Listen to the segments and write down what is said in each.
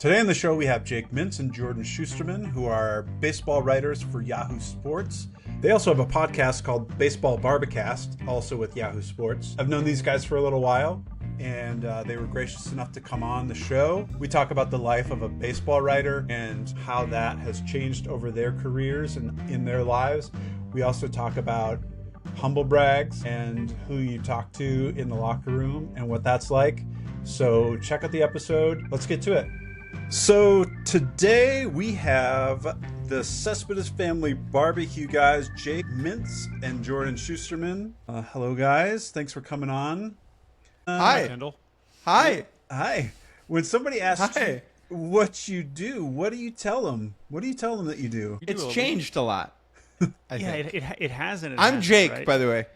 Today on the show, we have Jake Mintz and Jordan Shusterman, who are baseball writers for Yahoo Sports. They also have a podcast called Baseball Barbacast, also with Yahoo Sports. I've known these guys for a little while, and they were gracious enough to come on the show. We talk about the life of a baseball writer and how that has changed over their careers and in their lives. We also talk about Humblebrags and who you talk to in the locker room and what that's like. So check out the episode. Let's get to it. So today we have the Cespedes Family BBQ guys, Jake Mintz and Jordan Shusterman. Hello, guys. Thanks for coming on. Hi, Kendall. Hi. Hi. When somebody asks Hi. you what you do, what do you tell them? What do you tell them that you do? It's changed a lot. I think. It has and it I'm hasn't, Jake, right? by the way.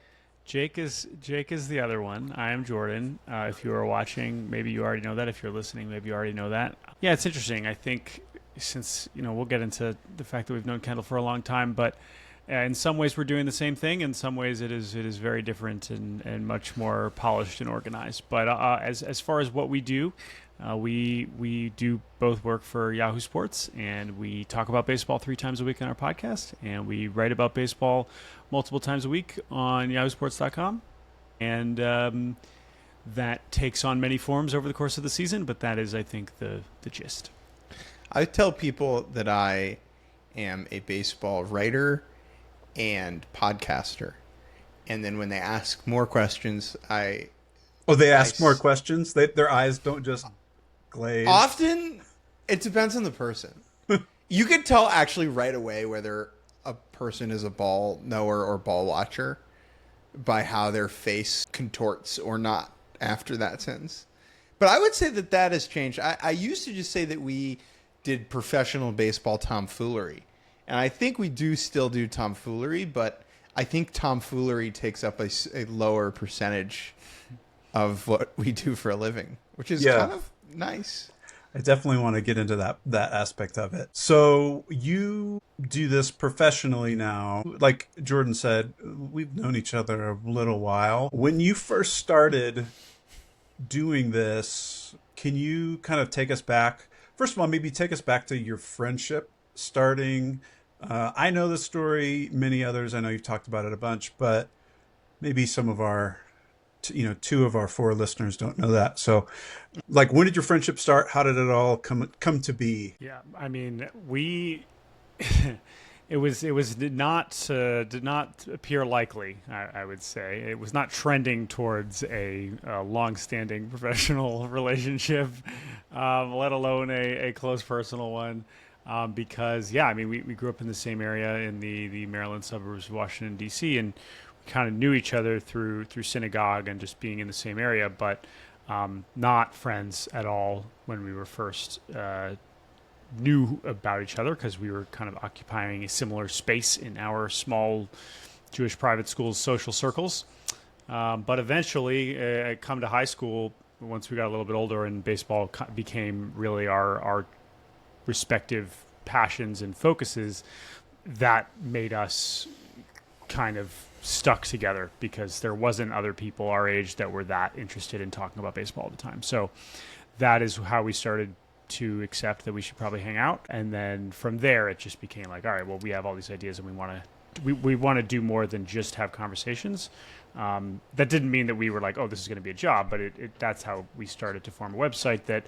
Jake is the other one. I am Jordan. If you are watching, maybe you already know that. If you're listening, maybe you already know that. Yeah, it's interesting. I think since we'll get into the fact that we've known Kendall for a long time, but in some ways we're doing the same thing. In some ways it is very different and much more polished and organized. But as far as what we do. We do both work for Yahoo Sports, and we talk about baseball 3 times a week on our podcast, and we write about baseball multiple times a week on yahoosports.com, and that takes on many forms over the course of the season, but that is, I think, the gist. I tell people that I am a baseball writer and podcaster, and then when they ask more questions, They ask more questions? Their eyes don't just glaze? Often, it depends on the person. You could tell actually right away whether a person is a ball knower or ball watcher by how their face contorts or not after that sentence. But I would say that has changed. I used to just say that we did professional baseball tomfoolery. And I think we do still do tomfoolery, but I think tomfoolery takes up a lower percentage of what we do for a living, which is kind of nice. I definitely want to get into that aspect of it. So you do this professionally now. Like Jordan said, we've known each other a little while. When you first started doing this, can you kind of take us back? First of all, maybe take us back to your friendship starting. I know the story, many others, I know you've talked about it a bunch, but maybe some of our 2 of our 4 listeners don't know that. So, like, when did your friendship start? How did it all come to be? Yeah, I mean, it did not appear likely. I would say it was not trending towards a long-standing professional relationship, let alone a close personal one. Because we grew up in the same area in the Maryland suburbs of Washington D.C. and kind of knew each other through synagogue and just being in the same area, but not friends at all when we were first knew about each other, because we were kind of occupying a similar space in our small Jewish private schools social circles. But eventually, come to high school, once we got a little bit older and baseball became really our respective passions and focuses, that made us kind of stuck together because there wasn't other people our age that were that interested in talking about baseball all the time. So that is how we started to accept that we should probably hang out. And then from there, it just became like, all right, well, we have all these ideas and we want to do more than just have conversations. That didn't mean that we were like, oh, this is going to be a job, but that's how we started to form a website that,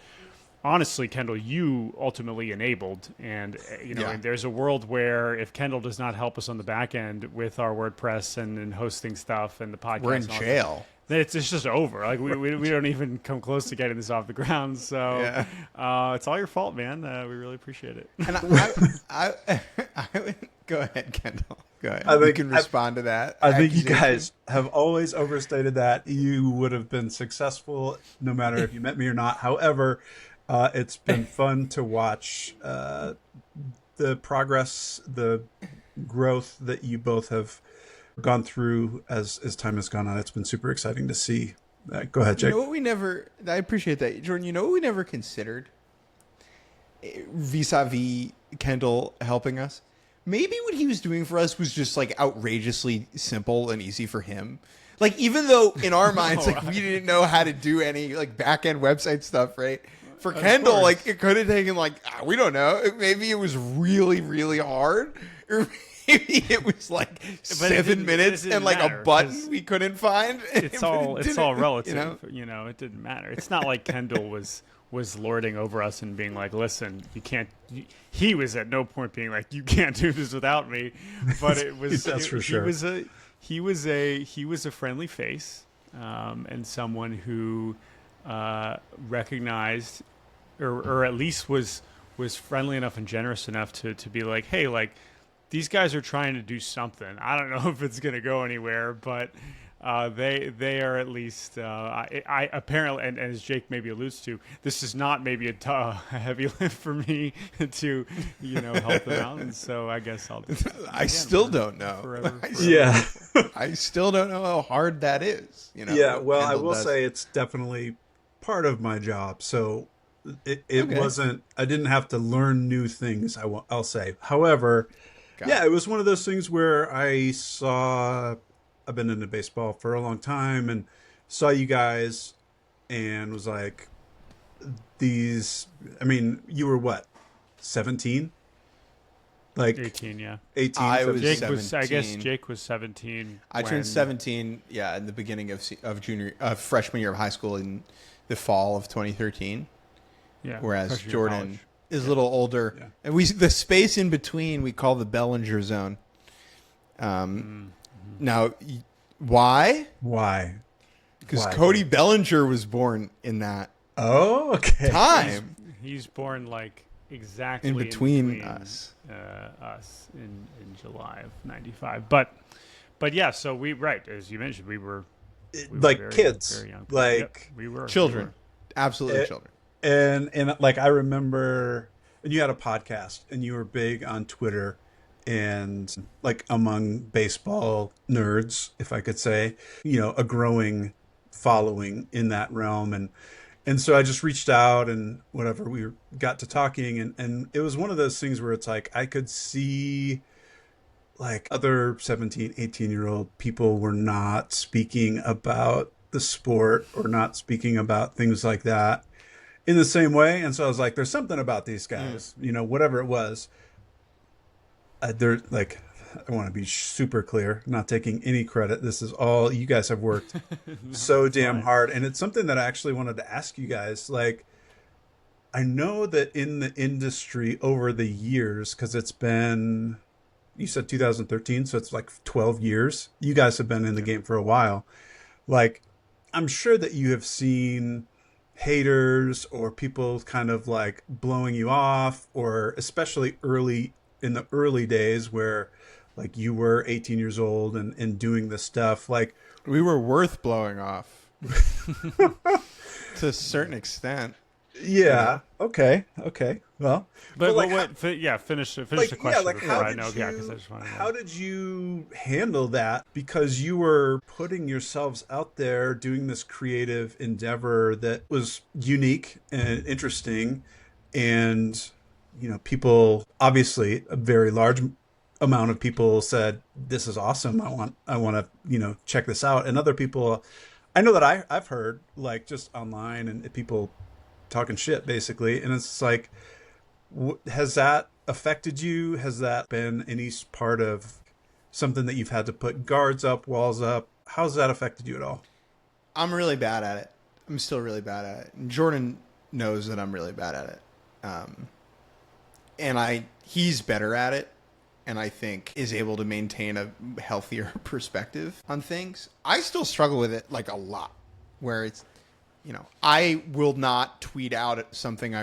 honestly, Kendall, you ultimately enabled. And, and there's a world where if Kendall does not help us on the back end with our WordPress and hosting stuff and the podcast, we're in jail. Then it's just over. Like we don't even come close to getting this off the ground. So it's all your fault, man. We really appreciate it. And I would go ahead, Kendall. Go ahead. You can respond to that. I think you guys have always overstated that. You would have been successful no matter if you met me or not. However, it's been fun to watch the progress, the growth that you both have gone through as time has gone on. It's been super exciting to see. Go ahead, Jake. I appreciate that, Jordan. You know what we never considered vis-a-vis Kendall helping us? Maybe what he was doing for us was just like outrageously simple and easy for him. Like, even though in our minds, like, we didn't know how to do any like back end website stuff, right? for Kendall, course. like it could have taken like we don't know. Maybe it was really, really hard, or maybe it was like 7 minutes and like matter, a button we couldn't find. It's all relative. You know? It didn't matter. It's not like Kendall was lording over us and being like, listen, you can't. He was at no point being like, you can't do this without me. But it was That's for sure. He was a friendly face, and someone who recognized, or at least was friendly enough and generous enough to be like, hey, like these guys are trying to do something. I don't know if it's going to go anywhere, but they are at least. I apparently, and as Jake maybe alludes to, this is not maybe a heavy lift for me to help them out, and so I guess I'll do that. I still don't know. Forever. Yeah. I still don't know how hard that is. Yeah. Well, I Kendall will does. say it's definitely part of my job. So it Okay. wasn't. I didn't have to learn new things. I'll say. However, it was one of those things where I've been into baseball for a long time and saw you guys and was like, you were what, 17? Like 18, yeah. 18. I was 17. I guess 17. Jake was 17. I turned 17. Yeah, in the beginning of freshman year of high school in the fall of 2013. Yeah, Whereas freshman year of Jordan college. is a little older, Yeah. and the space in between we call the Bellinger zone. Now, why? Why? Because Why? Cody Bellinger was born in that Oh, okay. time. He's born like exactly In between us. us in July of '95. But yeah, so as you mentioned, we were Like very, kids. very young. Like Yep, we were Children, absolutely children. and like I remember, and you had a podcast, and you were big on Twitter, and like among baseball nerds, if I could say, a growing following in that realm, and so I just reached out and whatever, we got to talking, and it was one of those things where it's like I could see like other 17, 18-year-old people were not speaking about the sport or not speaking about things like that in the same way. And so I was like, there's something about these guys, whatever it was. They're like, I want to be super clear, not taking any credit. This is all you guys have worked so damn hard. And it's something that I actually wanted to ask you guys. Like, I know that in the industry over the years, because it's been, you said 2013, so it's like 12 years. You guys have been in the game for a while. Like, I'm sure that you have seen haters or people kind of like blowing you off, or especially in the early days where like you were 18 years old and doing this stuff. Like, We were worth blowing off to a certain extent. yeah. Okay. Well, But like, finish the like, question like, before I know. Yeah, because I just want to know. how did you handle that? Because you were putting yourselves out there doing this creative endeavor that was unique and interesting, and people, obviously a very large amount of people said, this is awesome, I want to check this out. And other people, I know that I've heard, like, just online and people talking shit basically, and it's like, has that affected you? Has that been any part of something that you've had to put guards up, walls up? How's that affected you at all? I'm really bad at it. I'm still really bad at it. And Jordan knows that I'm really bad at it. And he's better at it, and I think is able to maintain a healthier perspective on things. I still struggle with it like a lot, where it's, I will not tweet out something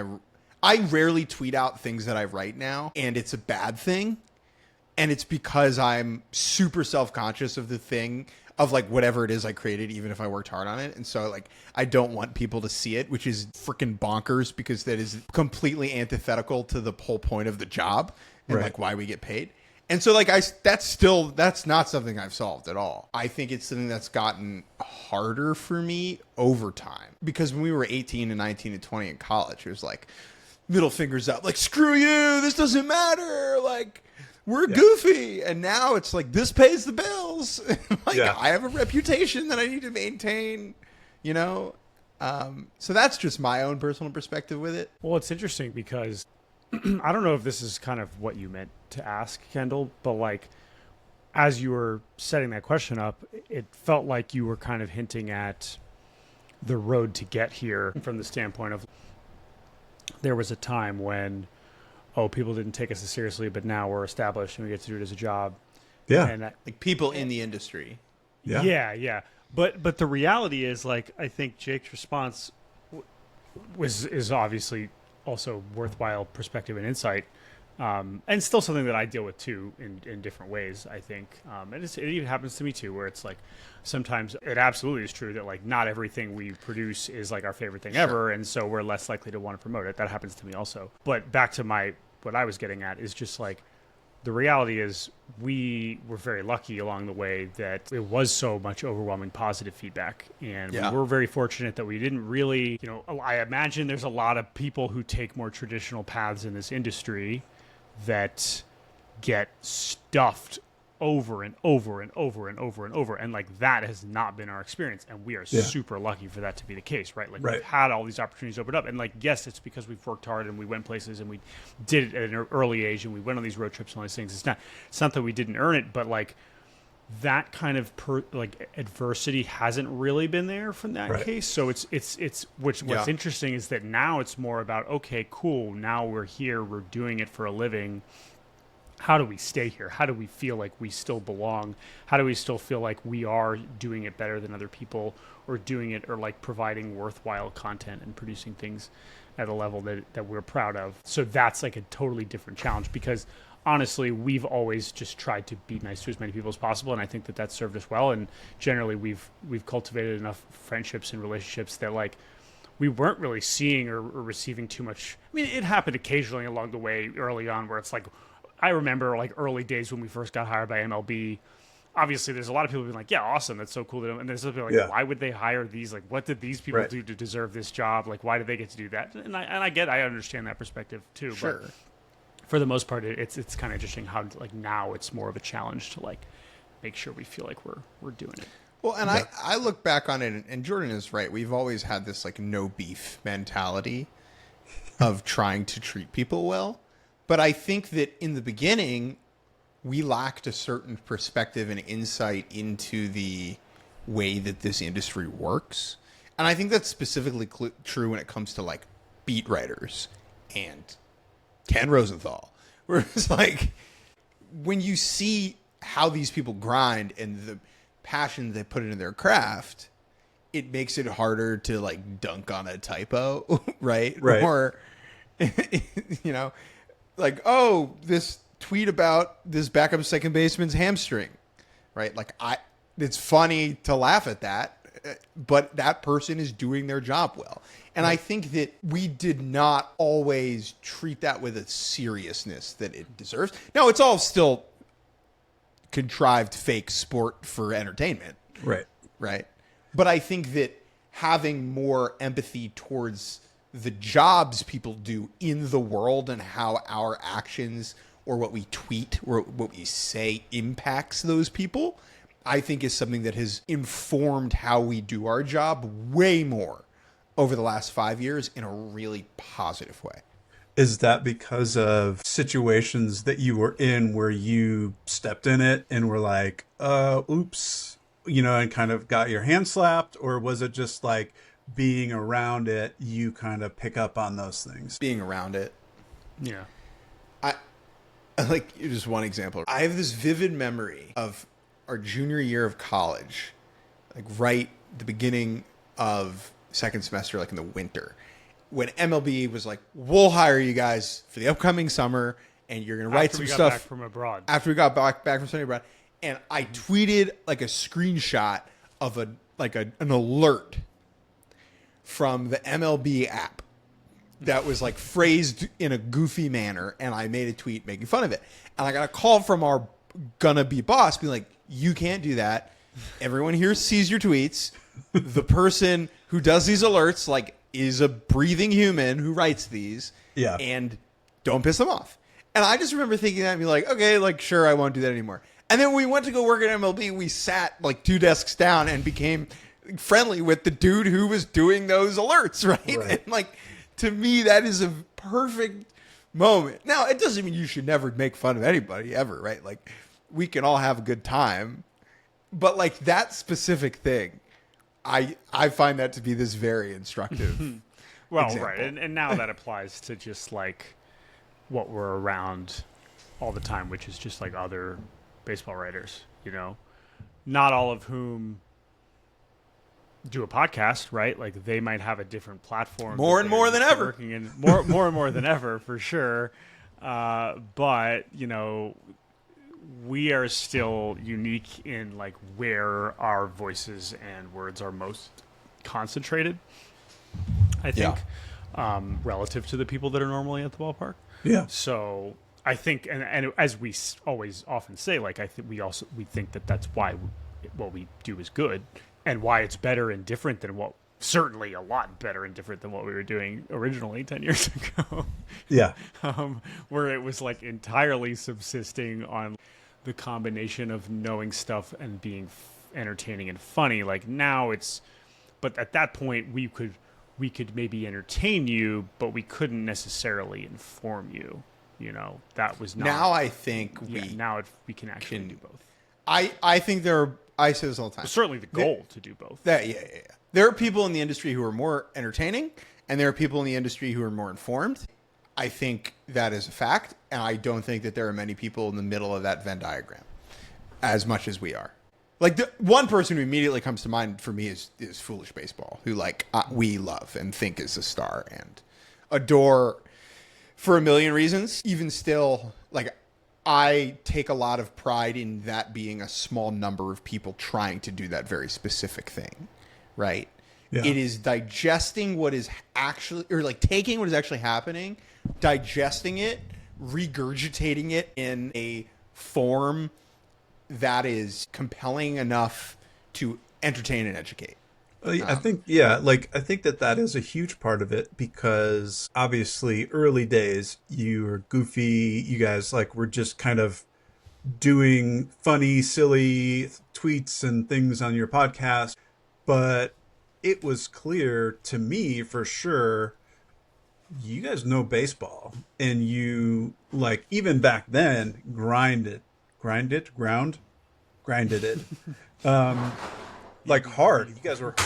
I rarely tweet out things that I write now, and it's a bad thing. And it's because I'm super self-conscious of the thing, of like whatever it is I created, even if I worked hard on it. And so like, I don't want people to see it, which is freaking bonkers, because that is completely antithetical to the whole point of the job and Right. like why we get paid. And so like, that's not something I've solved at all. I think it's something that's gotten harder for me over time, because when we were 18 and 19 and 20 in college, it was like middle fingers up, like, screw you, this doesn't matter. Like, we're goofy. And now it's like, this pays the bills. Like, I have a reputation that I need to maintain, So that's just my own personal perspective with it. Well, it's interesting because I don't know if this is kind of what you meant to ask, Kendall, but like as you were setting that question up, it felt like you were kind of hinting at the road to get here from the standpoint of there was a time when, people didn't take us as seriously, but now we're established and we get to do it as a job. Yeah. And Like people in the industry. Yeah. But the reality is, like, I think Jake's response is obviously also worthwhile perspective and insight, and still something that I deal with too in different ways, I think. And it even happens to me too, where it's like sometimes it absolutely is true that like not everything we produce is like our favorite thing ever, and so we're less likely to want to promote it. That happens to me also. But back to what I was getting at is just like, the reality is we were very lucky along the way that it was so much overwhelming positive feedback. And we were very fortunate that we didn't really, I imagine there's a lot of people who take more traditional paths in this industry that get stuffed over and over and over and over and over. And like that has not been our experience. And we are super lucky for that to be the case, right? Like we've had all these opportunities open up. And like, yes, it's because we've worked hard and we went places and we did it at an early age and we went on these road trips and all these things. It's not that we didn't earn it, but like that kind of adversity hasn't really been there from that case. So what's interesting is that now it's more about, okay, cool. Now we're here. We're doing it for a living. How do we stay here? How do we feel like we still belong? How do we still feel like we are doing it better than other people, or doing it, or like providing worthwhile content and producing things at a level that we're proud of? So that's like a totally different challenge, because honestly, we've always just tried to be nice to as many people as possible. And I think that that's served us well. And generally we've cultivated enough friendships and relationships that like we weren't really seeing or receiving too much. I mean, it happened occasionally along the way early on where it's like, I remember like early days when we first got hired by MLB. Obviously, there's a lot of people being like, "Yeah, awesome, that's so cool." And there's people like, "Why would they hire these? Like, what did these people do to deserve this job? Like, why did they get to do that?" And I understand that perspective too. Sure. But for the most part, it's kind of interesting how like now it's more of a challenge to like make sure we feel like we're doing it. Well, and I look back on it, and Jordan is right. We've always had this like no beef mentality of trying to treat people well. But I think that in the beginning, we lacked a certain perspective and insight into the way that this industry works. And I think that's specifically true when it comes to like beat writers and Ken Rosenthal. Where it's like, when you see how these people grind and the passion they put into their craft, it makes it harder to like dunk on a typo, right? Or, like, oh, this tweet about this backup second baseman's hamstring, right? Like, it's funny to laugh at that, but that person is doing their job well. And I think that we did not always treat that with a seriousness that it deserves. Now, it's all still contrived fake sport for entertainment. Right. But I think that having more empathy towards the jobs people do in the world and how our actions or what we tweet or what we say impacts those people, I think is something that has informed how we do our job way more over the last 5 years in a really positive way. Is that because of situations that you were in where you stepped in it and were like, oops, and kind of got your hand slapped? Or was it just like being around it, you kind of pick up on those things? Being around it. Yeah. I like, just one example. I have this vivid memory of our junior year of college, like right the beginning of second semester, like in the winter, when MLB was like, we'll hire you guys for the upcoming summer and you're going to write some stuff. Back from abroad. After we got back from studying abroad. And I tweeted like a screenshot of an alert from the MLB app that was like phrased in a goofy manner, and I made a tweet making fun of it. And I got a call from our gonna be boss being like, you can't do that. Everyone here sees your tweets. The person who does these alerts like is a breathing human who writes these. Yeah. And don't piss them off. And I just remember thinking that and be like, okay, like sure, I won't do that anymore. And then when we went to go work at MLB, we sat like 2 desks down and became friendly with the dude who was doing those alerts, right? Right. And like, to me, that is a perfect moment. Now, it doesn't mean you should never make fun of anybody ever, right? Like, we can all have a good time, but like that specific thing, I find that to be this very instructive. Well, example. right, and now that applies to just like what we're around all the time, which is just like other baseball writers, you know, not all of whom do a podcast, right? Like they might have a different platform. More and more than ever. Working in more and more than ever, for sure. But you know, we are still unique in like where our voices and words are most concentrated, I think, relative to the people that are normally at the ballpark. Yeah. So I think, and as we always often say, like I think we think that that's why what we do is good, and why it's better and different than what, certainly a lot better and different than what we were doing originally 10 years ago. Yeah. Where it was like entirely subsisting on the combination of knowing stuff and being entertaining and funny. Like now it's, but at that point we could maybe entertain you, but we couldn't necessarily inform you. You know, that was not. Now I think we we can actually do both. I think I say this all the time. It's certainly the goal to do both. Yeah. There are people in the industry who are more entertaining, and there are people in the industry who are more informed. I think that is a fact, and I don't think that there are many people in the middle of that Venn diagram, as much as we are. Like, the one person who immediately comes to mind for me is Foolish Baseball, who like we love and think is a star and adore for a million reasons. Even still, like, I take a lot of pride in that being a small number of people trying to do that very specific thing, right? Yeah. It is digesting what is actually, or like taking what is actually happening, digesting it, regurgitating it in a form that is compelling enough to entertain and educate. I think that is a huge part of it, because obviously early days you were goofy. You guys like were just kind of doing funny, silly tweets and things on your podcast. But it was clear to me for sure, you guys know baseball, and you like even back then grinded it. Like hard. You guys worked.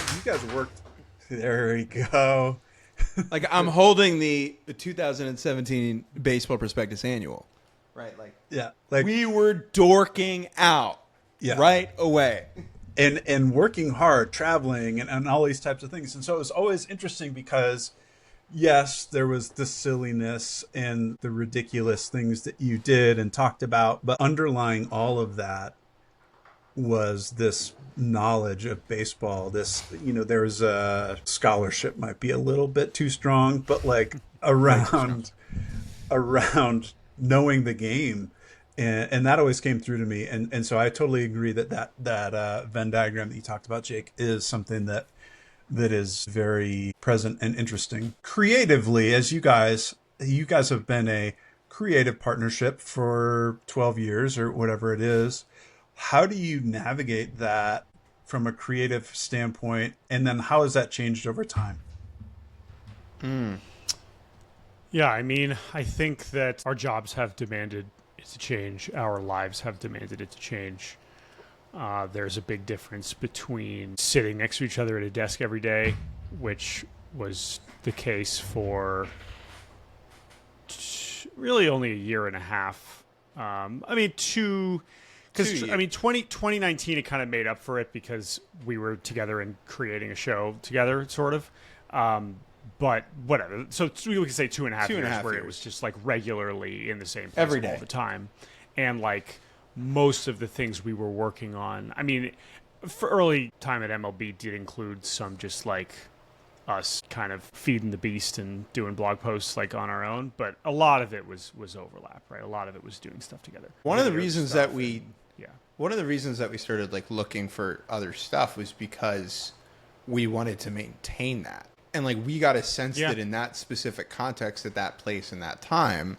There we go. Like I'm holding the 2017 Baseball Prospectus Annual, right? Like like we were dorking out, right away, and working hard, traveling, and all these types of things. And so it was always interesting because, yes, there was the silliness and the ridiculous things that you did and talked about, but underlying all of that was this knowledge of baseball. This, there's a scholarship, might be a little bit too strong, but like around knowing the game. And that always came through to me. And so I totally agree that Venn diagram that you talked about, Jake, is something that is very present and interesting. Creatively, as you guys have been a creative partnership for 12 years or whatever it is. How do you navigate that from a creative standpoint? And then how has that changed over time? Yeah, I mean, I think that our jobs have demanded it to change. Our lives have demanded it to change. There's a big difference between sitting next to each other at a desk every day, which was the case for really only a year and a half. 2019, it kind of made up for it because we were together and creating a show together, sort of. But whatever. So we can say 2.5 years where it was just like regularly in the same place every day, all the time. And like most of the things we were working on, I mean, for early time at MLB did include some just like us kind of feeding the beast and doing blog posts like on our own. But a lot of it was overlap, right? A lot of it was doing stuff together. One of the reasons that we started like looking for other stuff was because we wanted to maintain that. And like we got a sense that in that specific context, at that place and that time,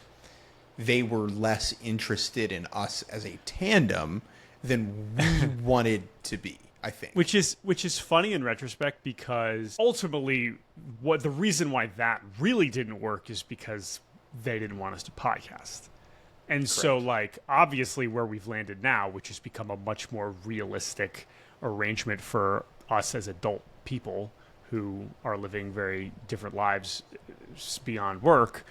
they were less interested in us as a tandem than we wanted to be. I think. Which is funny in retrospect, because ultimately what the reason why that really didn't work is because they didn't want us to podcast. And Correct. so, like, obviously where we've landed now, which has become a much more realistic arrangement for us as adult people who are living very different lives beyond work,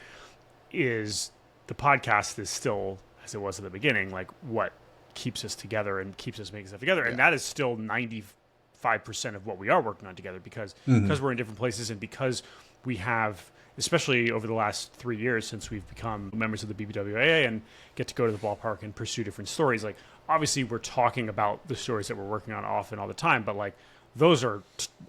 is the podcast is still, as it was at the beginning, like what keeps us together and keeps us making stuff together. And that is still 95% of what we are working on together, because we're in different places, and because we have, especially over the last 3 years since we've become members of the BBWAA and get to go to the ballpark and pursue different stories, like obviously we're talking about the stories that we're working on often all the time, but like those are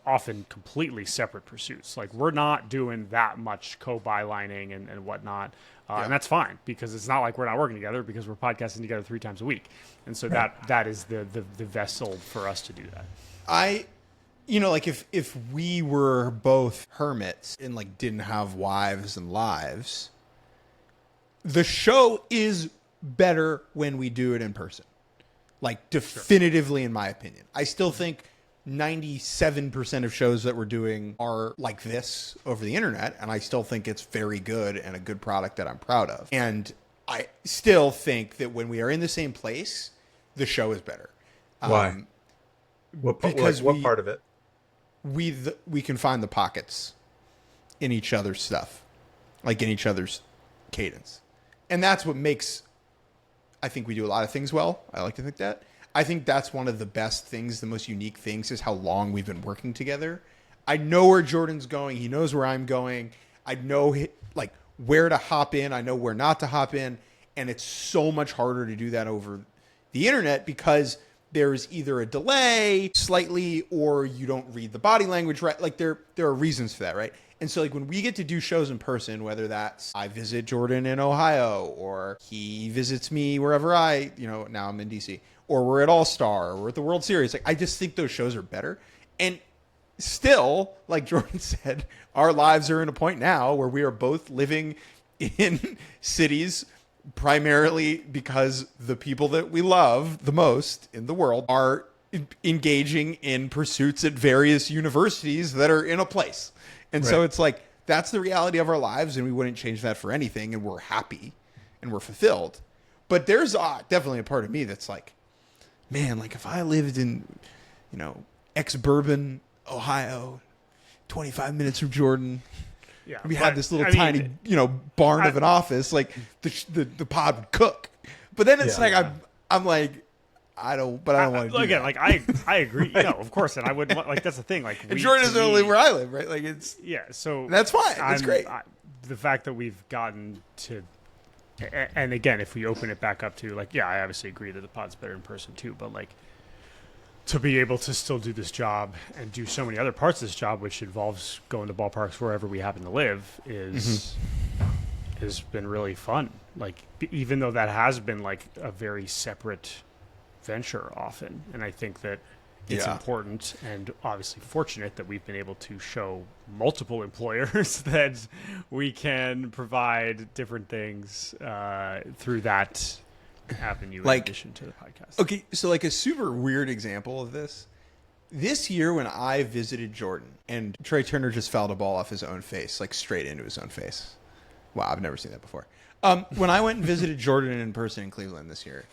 often completely separate pursuits. Like we're not doing that much co-bylining and whatnot. And that's fine, because it's not like we're not working together, because we're podcasting together 3 times a week. And so that is the vessel for us to do that. Like if we were both hermits and like didn't have wives and lives, the show is better when we do it in person. Like definitively, in my opinion. I still think 97% of shows that we're doing are like this over the internet, and I still think it's very good and a good product that I'm proud of. And I still think that when we are in the same place, the show is better. Why? What part of it? We can find the pockets in each other's stuff, like in each other's cadence. And that's what makes, I think we do a lot of things well. I like to think that. I think that's one of the best things, the most unique things, is how long we've been working together. I know where Jordan's going. He knows where I'm going. I know like where to hop in. I know where not to hop in. And it's so much harder to do that over the internet, because there's either a delay slightly, or you don't read the body language right. Like there are reasons for that, right? And so like when we get to do shows in person, whether that's I visit Jordan in Ohio, or he visits me wherever now I'm in DC, or we're at All-Star, or we're at the World Series, like I just think those shows are better. And still, like Jordan said, our lives are in a point now where we are both living in cities primarily because the people that we love the most in the world are engaging in pursuits at various universities that are in a place. And so it's like, that's the reality of our lives, and we wouldn't change that for anything, and we're happy and we're fulfilled. But there's definitely a part of me that's like, man, like if I lived in, ex-Bourbon, Ohio, 25 minutes from Jordan, we had this little tiny, barn of an office, like the pod would cook. But then it's like, I'm like, I don't want to do again, that. like I agree. Of course. And I wouldn't want, like, that's the thing. Like, and Jordan doesn't live where I live, right? Like so that's fine. That's great. The fact that we've gotten to, and again, if we open it back up to like, I obviously agree that the pod's better in person too, but like to be able to still do this job and do so many other parts of this job, which involves going to ballparks wherever we happen to live, has been really fun. Like, even though that has been like a very separate venture often, and I think that it's important and obviously fortunate that we've been able to show multiple employers that we can provide different things through that avenue, in addition to the podcast. Okay, so like a super weird example of this year when I visited Jordan, and Trey Turner just fouled a ball off his own face, like straight into his own face. Wow, I've never seen that before. When I went and visited Jordan in person in Cleveland this year,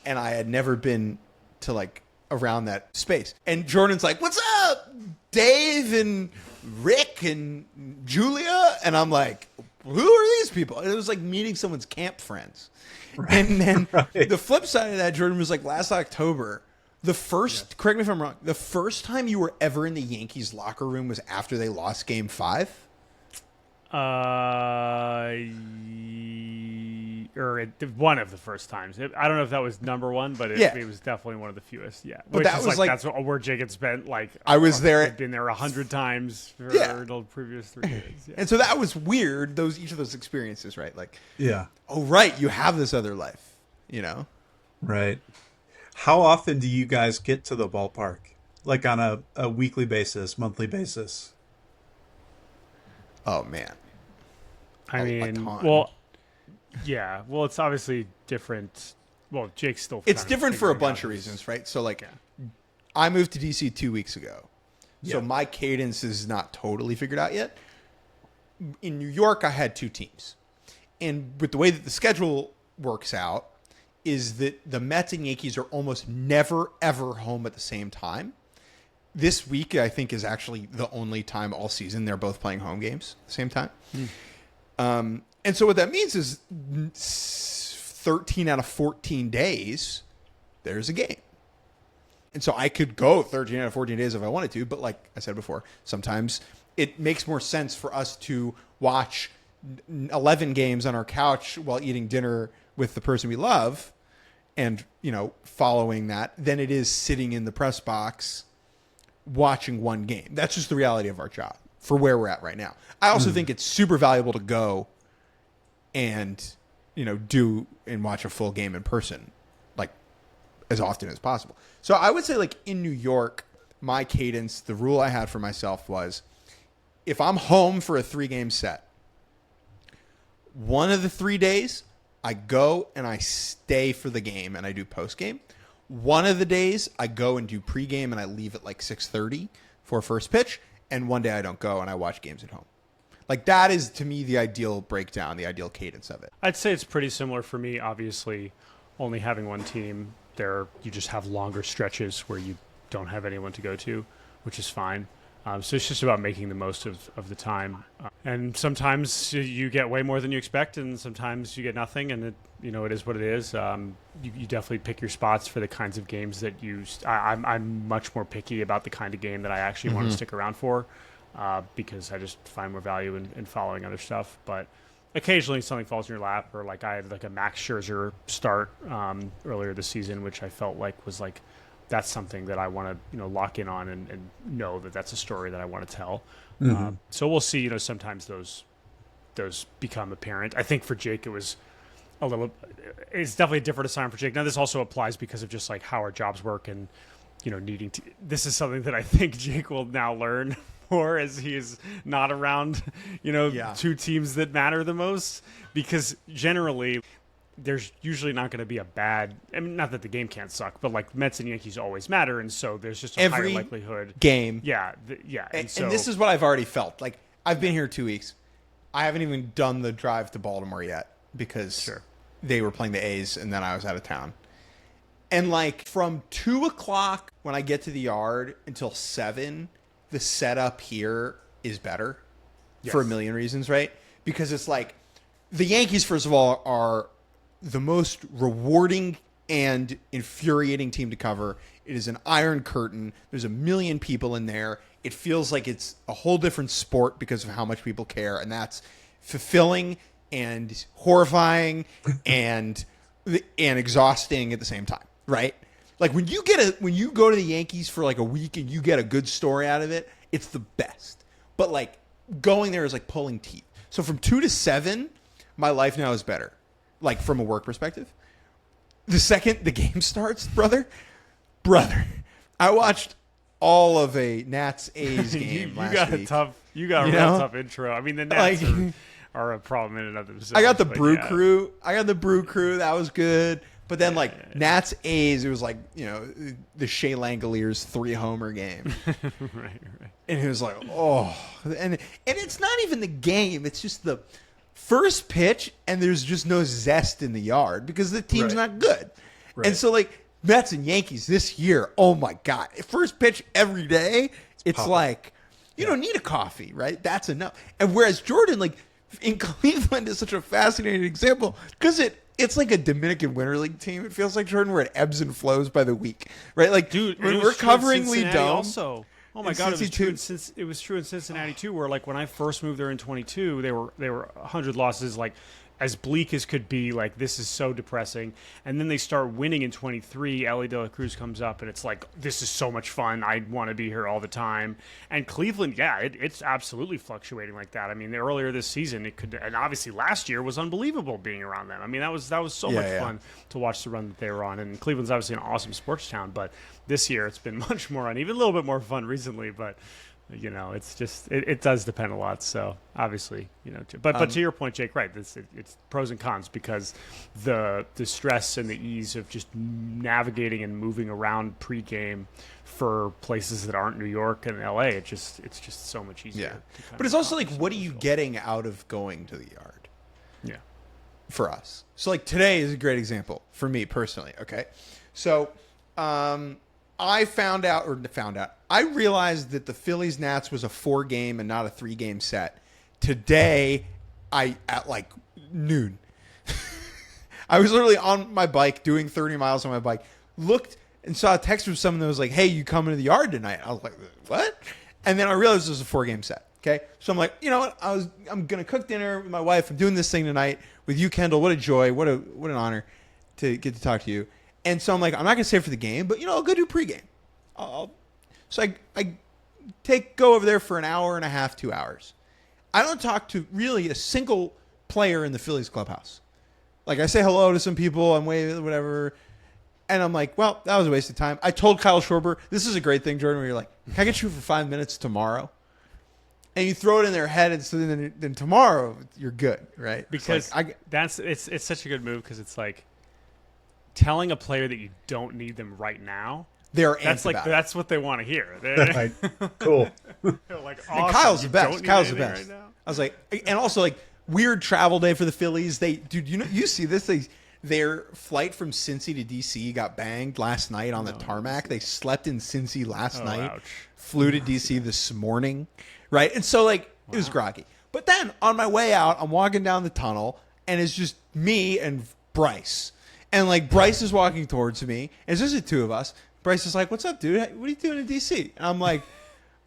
and I had never been to like around that space, and Jordan's like, "What's up, Dave and Rick and Julia?" And I'm like, "Who are these people?" And it was like meeting someone's camp friends. Right. And then the flip side of that, Jordan, was like last October, correct me if I'm wrong, the first time you were ever in the Yankees locker room was after they lost Game 5? Or one of the first times. I don't know if that was number one, but it was definitely one of the fewest. Yeah, but that was like that's where Jake had spent. Like, I was there. Had been there 100 times for the previous 3 years. Yeah. And so that was weird. Each of those experiences, right? Like, oh right, you have this other life, Right. How often do you guys get to the ballpark? Like on a weekly basis, monthly basis? Oh man. I mean, well, it's obviously different. Well, Jake's still. It's different for a bunch of reasons, right? So, like, I moved to DC 2 weeks ago. So Yeah. my cadence is not totally figured out yet. In New York, I had 2 teams. And with the way that the schedule works out is that the Mets and Yankees are almost never, ever home at the same time. This week, I think, is actually the only time all season they're both playing home games at the same time. And so what that means is 13 out of 14 days, there's a game. And so I could go 13 out of 14 days if I wanted to, but like I said before, sometimes it makes more sense for us to watch 11 games on our couch while eating dinner with the person we love and, you know, following that than it is sitting in the press box watching one game. That's just the reality of our job for where we're at right now. I also think it's super valuable to go and, you know, do and watch a full game in person, like as often as possible. So I would say, like, in New York, my cadence, the rule I had for myself was if I'm home for a 3-game set, one of the 3 days I go and I stay for the game and I do post game. One of the days I go and do pregame and I leave at like 6:30 for first pitch. And one day I don't go and I watch games at home. Like, that is, to me, the ideal breakdown, the ideal cadence of it. I'd say it's pretty similar for me. Obviously, only having one team, there you just have longer stretches where you don't have anyone to go to, which is fine. So it's just about making the most of the time. And sometimes you get way more than you expect, and sometimes you get nothing, and it is what it is. You definitely pick your spots for the kinds of games that I'm much more picky about the kind of game that I actually want to stick around for, because I just find more value in following other stuff. But occasionally something falls in your lap, or like I had like a Max Scherzer start earlier this season, which I felt like was like, that's something that I want to, lock in on and know that that's a story that I want to tell. So we'll see. Sometimes those become apparent. I think for Jake, it's definitely a different assignment for Jake. Now this also applies because of just like how our jobs work and, needing to. This is something that I think Jake will now learn more as he is not around, two teams that matter the most, because generally there's usually not going to be a bad. I mean, not that the game can't suck, but like Mets and Yankees always matter, and so there's just a higher likelihood. Game, yeah. And this is what I've already felt. Like, I've been here 2 weeks. I haven't even done the drive to Baltimore yet because they were playing the A's, and then I was out of town. And like from 2:00 when I get to the yard until 7, the setup here is better for a million reasons, right? Because it's like the Yankees, first of all, are the most rewarding and infuriating team to cover. It is an iron curtain. There's a million people in there. It feels like it's a whole different sport because of how much people care, and that's fulfilling and horrifying and exhausting at the same time, right? Like when you go to the Yankees for like a week and you get a good story out of it, it's the best. But like going there is like pulling teeth. So from 2 to 7, my life now is better. Like from a work perspective. The second the game starts, brother, I watched all of a Nats A's game last week. You got a real tough intro. I mean, the Nats are a problem in and of themselves. I got the Brew Crew. That was good. But then Nats A's, it was like, the Shea Langoliers 3-homer game. right. And it was like, and it's not even the game. It's just the first pitch, and there's just no zest in the yard because the team's not good. Right. And so, like, Mets and Yankees this year, oh, my God. First pitch every day, it's like, you don't need a coffee, right? That's enough. And whereas Jordan, like, in Cleveland is such a fascinating example because it's like a Dominican Winter League team. It feels like, Jordan, where it ebbs and flows by the week, right? Like, dude, when we're covering Lee Dome. Also. Oh my God! It was true in Cincinnati too. Where like when I first moved there in 22, they were 100 losses, like as bleak as could be. Like this is so depressing. And then they start winning in 23. Ellie De La Cruz comes up, and it's like this is so much fun. I want to be here all the time. And Cleveland, it's absolutely fluctuating like that. I mean, earlier this season it could, and obviously last year was unbelievable being around them. I mean, that was so much fun to watch the run that they were on. And Cleveland's obviously an awesome sports town, but this year it's been much more uneven, a little bit more fun recently, but It's just it does depend a lot. So obviously, but to your point, Jake, right? It's pros and cons because the stress and the ease of just navigating and moving around pregame for places that aren't New York and LA, it's just so much easier. Yeah, but it's also like, what are you getting out of going to the yard? Yeah, for us. So like today is a great example for me personally. Okay, so I I realized that the Phillies Nats was a 4-game and not a 3-game set. Today, at like noon, I was literally on my bike doing 30 miles on my bike, looked and saw a text from someone that was like, "Hey, you coming to the yard tonight?" I was like, "What?" And then I realized it was a 4-game set. Okay, so I'm like, you know what? I'm gonna cook dinner with my wife. I'm doing this thing tonight with you, Kendall. What a joy! What an honor to get to talk to you. And so I'm like, I'm not gonna stay for the game, but I'll go do pregame. So I go over there for an hour and a half, 2 hours. I don't talk to really a single player in the Phillies clubhouse. Like I say hello to some people, I'm waving, whatever. And I'm like, well, that was a waste of time. I told Kyle Schwarber, this is a great thing, Jordan, where you're like, can I get you for 5 minutes tomorrow? And you throw it in their head, and so then tomorrow you're good, right? Because it's such a good move because it's like telling a player that you don't need them right now. That's what they want to hear. Right. Cool. They're like, awesome. And Kyle's the best. Kyle's the Right best. I was like, and also like weird travel day for the Phillies. You see this? Their flight from Cincy to DC got banged last night on the tarmac. They slept in Cincy last night. Ouch. Flew to DC this morning, right? And so like it was groggy. But then on my way out, I'm walking down the tunnel, and it's just me and Bryce. And like Bryce is walking towards me, and it's just the two of us. Bryce is like, "What's up, dude? What are you doing in DC?" And I'm like,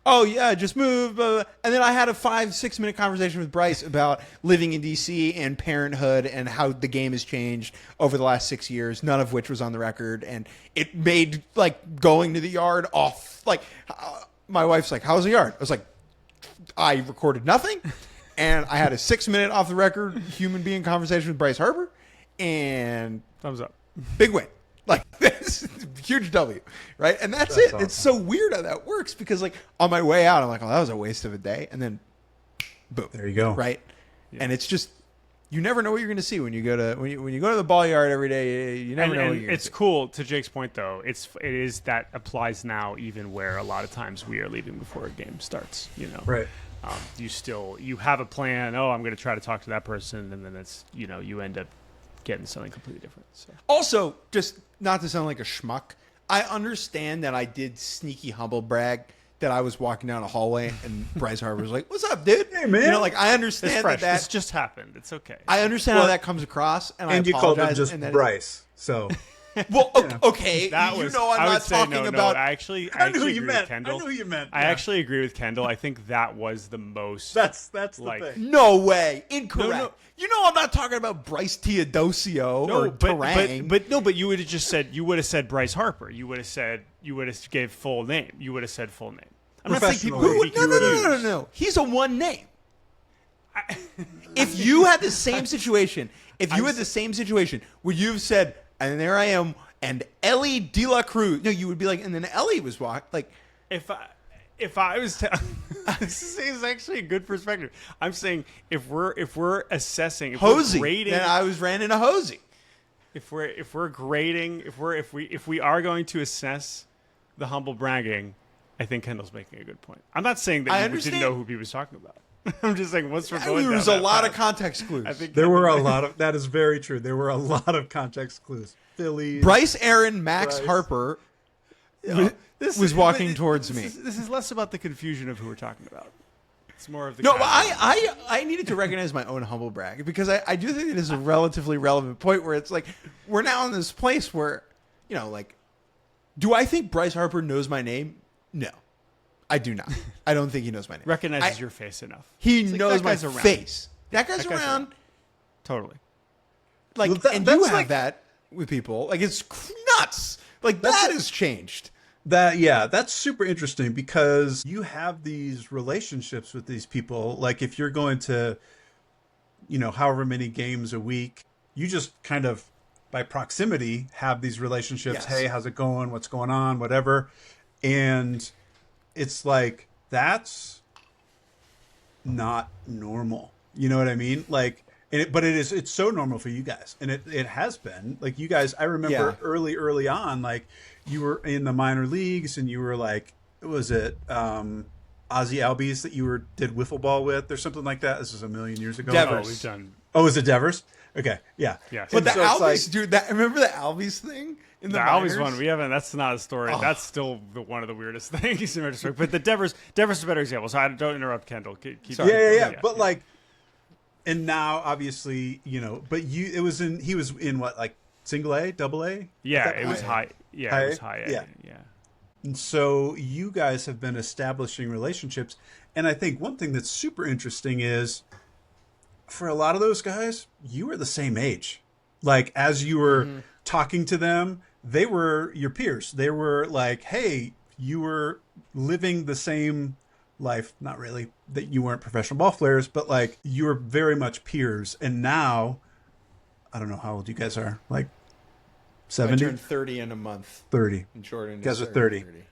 "Oh yeah, I just moved." Blah, blah. And then I had a 5-6 minute conversation with Bryce about living in DC and parenthood and how the game has changed over the last 6 years, none of which was on the record, and it made like going to the yard off. Like my wife's like, "How's the yard?" I was like, "I recorded nothing, and I had a 6 minute off the record human being conversation with Bryce Harper, and thumbs up, big win." Like, this huge W, right? And that's it. Awesome. It's so weird how that works because, like, on my way out, I'm like, "Oh, that was a waste of a day," and then, boom, there you go, right? Yeah. And it's just you never know what you're going to see when you go to the ball yard every day. You never know what you're going to see. It's cool. To Jake's point, though, it is that applies now, even where a lot of times we are leaving before a game starts. Right? You have a plan. Oh, I'm going to try to talk to that person, and then it's you end up getting something completely different. So. Also, just not to sound like a schmuck, I understand that I did sneaky humble brag that I was walking down a hallway and Bryce Harper was like, "What's up, dude?" Hey, man. Like I understand that this just happened. It's okay. I understand how that comes across, and I you called him apologize. just Bryce, so. Well, okay, I'm not talking about. I knew you meant. Kendall. I knew you meant. I actually agree with Kendall. I think that was the most. That's the thing. No way, incorrect. No. I'm not talking about Bryce Teodosio or Terang. But you would have just said Bryce Harper. You would have gave full name. You would have said full name. I'm not saying people would No. He's a one name. If you had the same situation, would you have said, "And there I am," and Ellie De La Cruz? No, you would be like, and then Ellie was walking. Like, if I was, this is actually a good perspective. I'm saying if we're assessing, Hosey, we're grading, then I ran into Hosey. If we're grading, if we are going to assess the humble bragging, I think Kendall's making a good point. I'm not saying that you didn't know who he was talking about. I'm just saying once we're going there was a lot of context clues. I think there were a lot of. That is very true. There were a lot of context clues. Phillies, Bryce, Aaron, Max Harper was walking towards me. This is less about the confusion of who we're talking about. It's more of the. No, I needed to recognize my own humble brag because I do think it is a relatively relevant point where it's like we're now in this place where like, do I think Bryce Harper knows my name? No. I do not. I don't think he knows my name. Recognizes your face enough. He knows my face. That guy's around. Totally. Like, and you have that with people. Like, it's nuts. Like, that has changed. That's super interesting because you have these relationships with these people. Like, if you're going to, however many games a week, you just kind of, by proximity, have these relationships. Yes. Hey, how's it going? What's going on? Whatever. And it's like that's not normal. You know what I mean? Like, but it's so normal for you guys, and it has been. Like, you guys, I remember early on, like, you were in the minor leagues, and you were like, was it Ozzy Albies that you did wiffle ball with or something like that? This is a million years ago. Devers. Oh, we've done. Oh, is it Devers? Okay, yeah. Yeah. But the so it's Albies, like- dude, remember the Albies thing in the The minors? Albies one, we haven't. That's not a story. That's still one of the weirdest things in retrospect. But the Devers is a better example. So don't interrupt Kendall. Keep Yeah. But like, and now obviously, you know, but he was in what, like single A, double A? Yeah, it was high. Yeah, it was high A. Yeah. Yeah. And so you guys have been establishing relationships, and I think one thing that's super interesting is, for a lot of those guys, you were the same age. Like, as you were talking to them, they were your peers. They were like, hey, you were living the same life. Not really, that you weren't professional ball players, but like, you were very much peers. And now, I don't know how old you guys are, like 70? I turned 30 in a month. 30. And Jordan You guys is are 30. 30.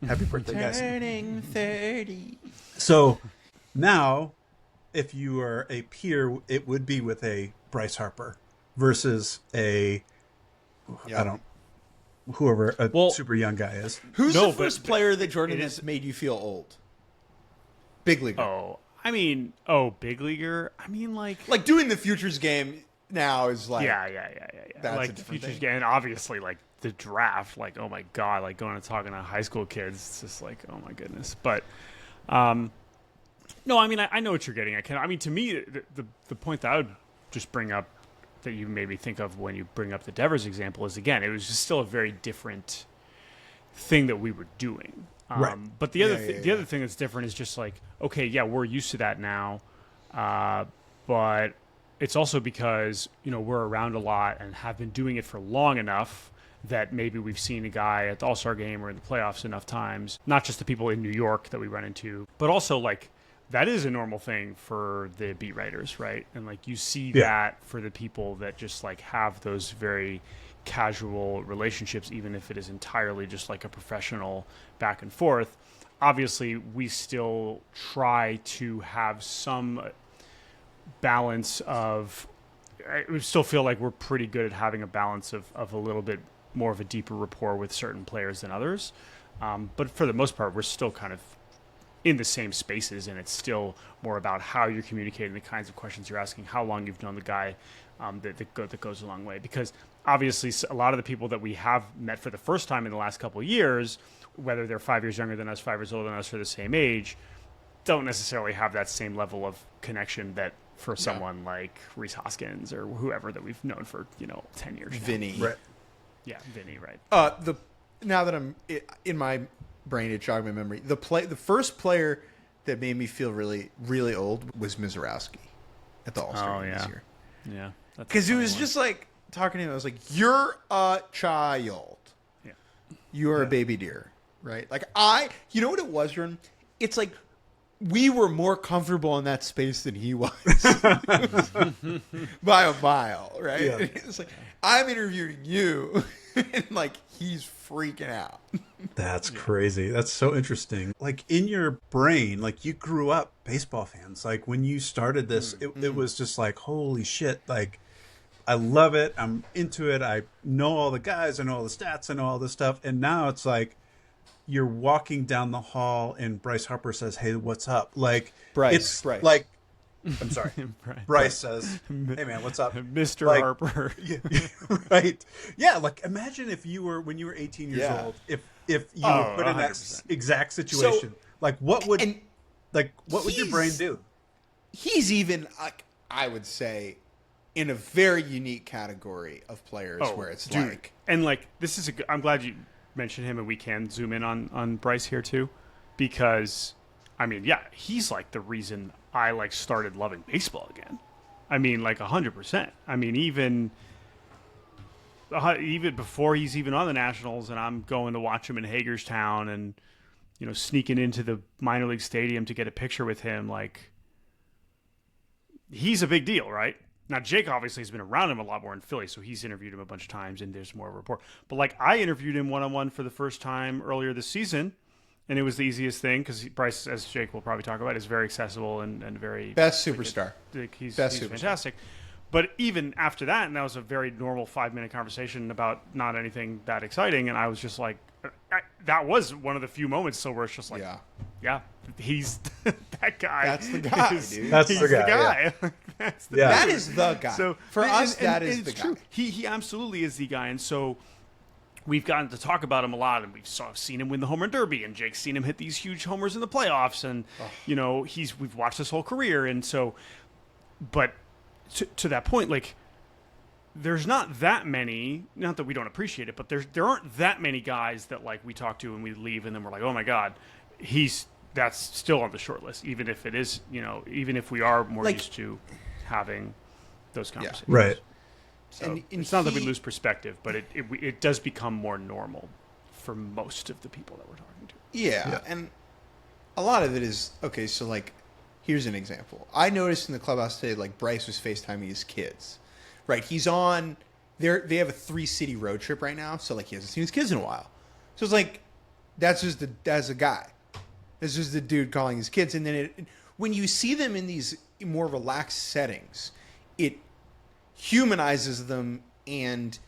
Happy birthday, guys. Turning 30. So now, if you are a peer, it would be with a Bryce Harper versus whoever a super young guy is. Who's the first player that Jordan has made you feel old? Big leaguer. Big leaguer. I mean, like doing the futures game now is like That's like a the different futures thing. game, and obviously like the draft. Like, oh my god, like going and talking to high school kids. It's just like, oh my goodness. But no, I mean, I know what you're getting at. I mean, to me, the point that I would just bring up that you made me think of when you bring up the Devers example is, again, it was just still a very different thing that we were doing. Right. But the other thing that's different is just like, okay, yeah, we're used to that now, but it's also because, you know, we're around a lot and have been doing it for long enough that maybe we've seen a guy at the All-Star game or in the playoffs enough times, not just the people in New York that we run into, but also like that is a normal thing for the beat writers, right? And like you see that for the people that just like have those very casual relationships, even if it is entirely just like a professional back and forth. Obviously, we still try to have some balance of, we still feel like we're pretty good at having a balance of a little bit more of a deeper rapport with certain players than others. But for the most part, we're still kind of in the same spaces, and it's still more about how you're communicating, the kinds of questions you're asking, how long you've known the guy, that goes a long way. Because obviously a lot of the people that we have met for the first time in the last couple of years, whether they're 5 years younger than us, 5 years older than us, or the same age, don't necessarily have that same level of connection that for someone like Reese Hoskins or whoever that we've known for, 10 years. Vinny. Right. Yeah, Vinny, right. Now that I'm in my brain, it jogged my memory. The first player that made me feel really, really old was Mizorowski at the All-Star game this year. Yeah. Because it was just like, talking to him, I was like, you're a child. Yeah. You are a baby deer, right? Like you know what it was, Jordan? It's like we were more comfortable in that space than he was by a mile, right? Yeah. It's like, I'm interviewing you and like he's freaking out. That's crazy. That's so interesting. Like, in your brain, like, you grew up baseball fans. Like, when you started this, it was just like, holy shit. Like, I love it. I'm into it. I know all the guys. I know all the stats. I know all this stuff. And now it's like you're walking down the hall and Bryce Harper says, hey, what's up? Like, Bryce. like, I'm sorry. Bryce says, hey, man, what's up? Mr. Like, Harper. Yeah, right. Yeah, like, imagine if you were, when you were 18 years old, if you were put in that 100%. exact situation, like, what would your brain do? He's even, I would say, in a very unique category of players where it's dude. like... And, like, this is I'm glad you mentioned him, and we can zoom in on Bryce here, too, because, I mean, yeah, he's, like, the reason I, like, started loving baseball again. I mean, like, 100%. I mean, even before he's even on the Nationals, and I'm going to watch him in Hagerstown and, sneaking into the minor league stadium to get a picture with him, like, he's a big deal, right? Now, Jake obviously has been around him a lot more in Philly, so he's interviewed him a bunch of times, and there's more of a rapport. But, like, I interviewed him one-on-one for the first time earlier this season, and it was the easiest thing because Bryce, as Jake will probably talk about, is very accessible and very Best superstar. He's superstar. fantastic. But even after that, and that was a very normal 5-minute conversation about not anything that exciting, and I was just like, that was one of the few moments where it's just like, yeah, he's that guy. That's the guy, dude. That's he's the guy. Yeah. That's the That is the guy. So for us, and that is it's the true. guy. He absolutely is the guy, and so we've gotten to talk about him a lot, and we've seen him win the home run derby, and Jake's seen him hit these huge homers in the playoffs, and we've watched his whole career, and so, but to that point, like, there's not that many, not that we don't appreciate it, but there aren't that many guys that like we talk to and we leave and then we're like, oh my God, that's still on the short list, even if it is, even if we are more used to having those conversations. Right. So And it's not that we lose perspective, but it does become more normal for most of the people that we're talking to. Yeah, and a lot of it is, okay, so like, here's an example. I noticed in the clubhouse today, like, Bryce was FaceTiming his kids. Right, he's on, they have a 3-city road trip right now, so, like, he hasn't seen his kids in a while. So it's like, that's a guy. That's just the dude calling his kids. And then when you see them in these more relaxed settings, it humanizes them and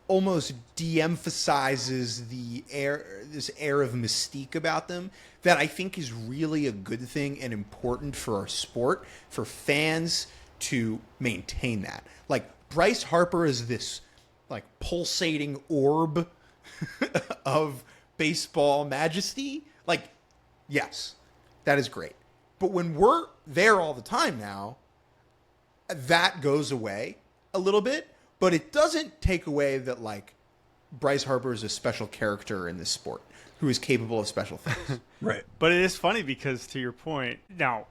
almost de-emphasizes this air of mystique about them that I think is really a good thing and important for our sport, for fans to maintain that. Like, Bryce Harper is this, like, pulsating orb of baseball majesty. Like, yes, that is great. But when we're there all the time now, that goes away a little bit. But it doesn't take away that, like, Bryce Harper is a special character in this sport who is capable of special things. Right. But it is funny because, to your point, now,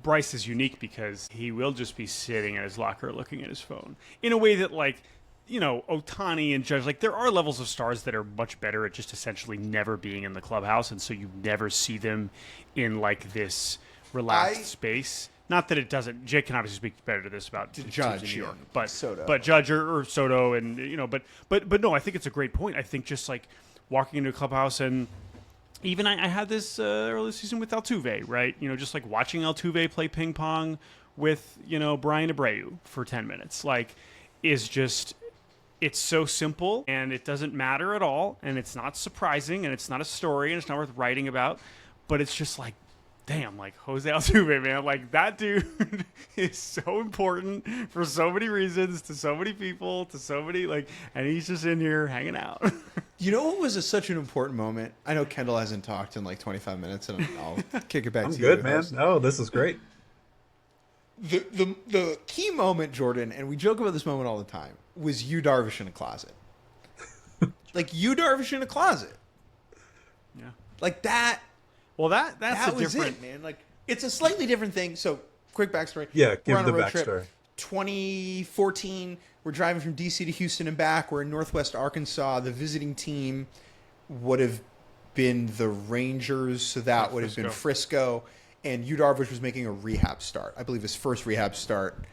Bryce is unique because he will just be sitting in his locker looking at his phone in a way that, like, Ohtani and Judge, like, there are levels of stars that are much better at just essentially never being in the clubhouse, and so you never see them in, like, this relaxed space. Not that it doesn't. Jake can obviously speak better to this about Judge in New York, and but Soto. but Judge or Soto, and but no, I think it's a great point. I think just like walking into a clubhouse, and even I had this early season with Altuve, right? Just like watching Altuve play ping pong with Brian Abreu for 10 minutes, like, is just, it's so simple and it doesn't matter at all, and it's not surprising, and it's not a story, and it's not worth writing about, but it's just like, damn, like, Jose Altuve, man, like, that dude is so important for so many reasons, to so many people, to so many, like, and he's just in here hanging out. You know what was such an important moment? I know Kendall hasn't talked in like 25 minutes, and I'll kick it back to you. I'm good, man. Oh, this is great. The key moment, Jordan, and we joke about this moment all the time, was Yu Darvish in a closet. Like, Yu Darvish in a closet. Yeah. Like that. Well, that's That a was different, it, man. Like, it's a slightly different thing. So, quick backstory. Yeah, give We're on a the road backstory. trip. 2014. We're driving from DC to Houston and back. We're in Northwest Arkansas. The visiting team would have been the Rangers, so that would have been Frisco. And Yu Darvish was making a rehab start. I believe his first rehab start.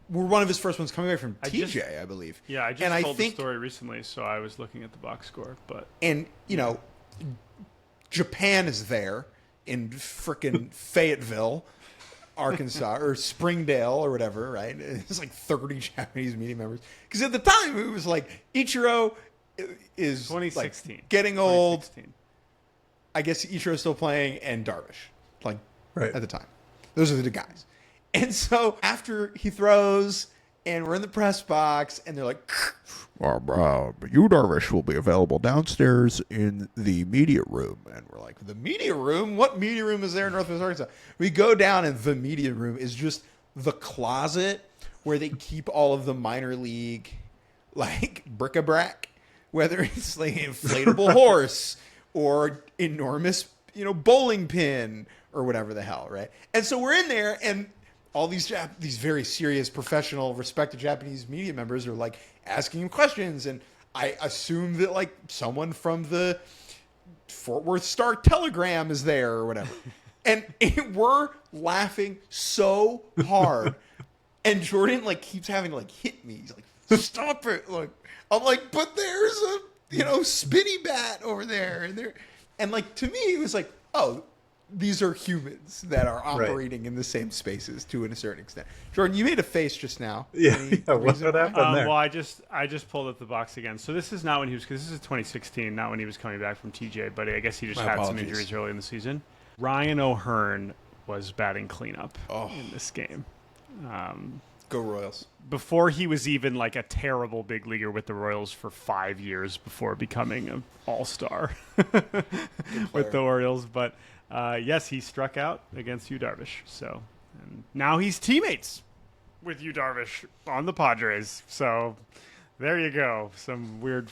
We're one of his first ones coming back from TJ, I believe. Yeah, I just and told the story recently, so I was looking at the box score. But and Japan is there in frickin' Fayetteville, Arkansas, or Springdale, or whatever, right? It's like 30 Japanese media members. Because at the time, it was like, Ichiro is 2016. Like getting old. 2016. I guess Ichiro's still playing, and Darvish, like, Right. at the time. Those are the guys. And so, after he throws, and we're in the press box, and they're like, Yu Darvish will be available downstairs in the media room. And we're like, the media room? What media room is there in Northwest Arkansas? We go down, and the media room is just the closet where they keep all of the minor league, like, bric-a-brac, whether it's like an inflatable horse or enormous, bowling pin or whatever the hell, right? And so we're in there, and all these very serious, professional, respected Japanese media members are like asking him questions, and I assume that like someone from the Fort Worth Star Telegram is there or whatever, and we're laughing so hard, and Jordan like keeps having to like hit me. He's like, "Stop it!" Like I'm like, "But there's a spinny bat over there," and like to me it was like, oh, these are humans that are operating in the same spaces to a certain extent. Jordan, you made a face just now. Yeah, what happened there? Well, I just pulled up the box again. So this is not when he was, because this is 2016, not when he was coming back from TJ, but I guess he just had some injuries early in the season. Ryan O'Hearn was batting cleanup in this game. Go Royals. Before he was even like a terrible big leaguer with the Royals for 5 years before becoming an all-star with the Orioles. But yes, he struck out against Yu Darvish. So and now he's teammates with Yu Darvish on the Padres. So there you go. Some weird.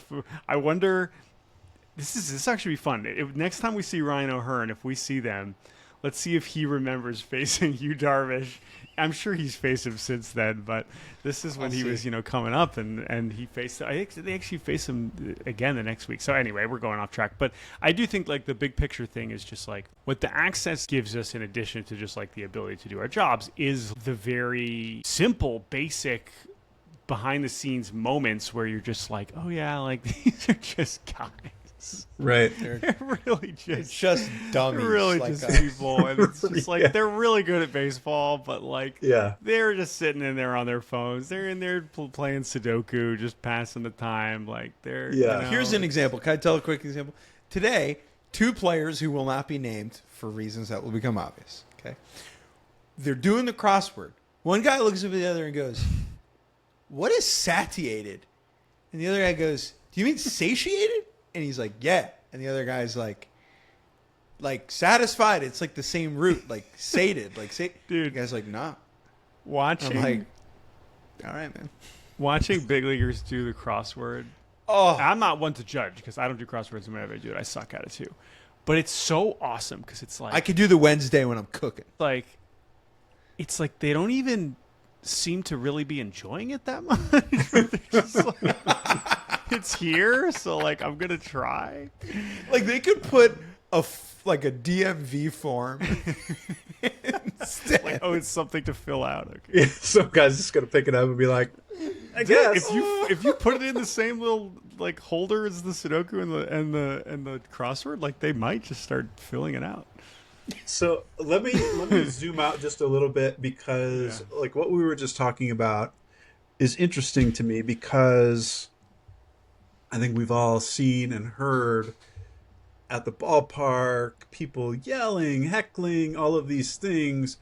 I wonder. This actually be fun. Next time we see Ryan O'Hearn, if we see them, let's see if he remembers facing Yu Darvish. I'm sure he's faced him since then, but this is when he was, coming up, and he faced. I think they actually face him again the next week. So anyway, we're going off track, but I do think like the big picture thing is just like what the access gives us, in addition to just like the ability to do our jobs, is the very simple, basic, behind the scenes moments where you're just like, oh yeah, like these are just guys. Right. They're really just dummies. Really like just people. And it's just like they're really good at baseball, but like they're just sitting in there on their phones. They're in there playing Sudoku, just passing the time. Like they're Here's an example. Can I tell a quick example? Today, two players who will not be named for reasons that will become obvious. Okay. They're doing the crossword. One guy looks at the other and goes, "What is satiated?" And the other guy goes, "Do you mean satiated?" And he's like, yeah. And the other guy's like satisfied. It's like the same root, like sated, Dude, the guy's like, nah. Watching, I'm like, all right, man. Watching big leaguers do the crossword. Oh, I'm not one to judge because I don't do crosswords, and whenever I do it, I suck at it too. But it's so awesome because it's like I could do the Wednesday when I'm cooking. It's like they don't even seem to really be enjoying it that much. They're just like, it's here, so like I'm gonna try. Like they could put a DMV form instead. Like, oh, it's something to fill out. Okay. Yeah, some guy's just gonna pick it up and be like, I guess. If you put it in the same little like holder as the Sudoku and the crossword, like they might just start filling it out. So let me zoom out just a little bit, because like what we were just talking about is interesting to me, because I think we've all seen and heard at the ballpark people yelling, heckling, all of these things.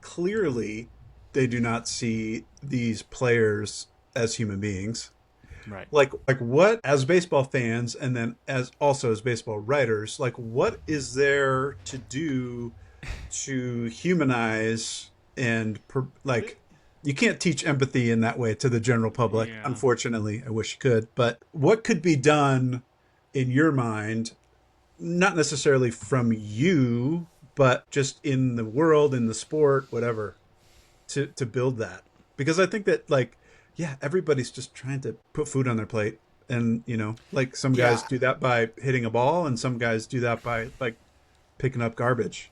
Clearly, they do not see these players as human beings. Right. Like what, as baseball fans, and then as baseball writers, like what is there to do to humanize and you can't teach empathy in that way to the general public. Yeah. Unfortunately, I wish you could. But what could be done in your mind, not necessarily from you, but just in the world, in the sport, whatever, to build that? Because I think that everybody's just trying to put food on their plate. And, like some guys do that by hitting a ball, and some guys do that by like picking up garbage.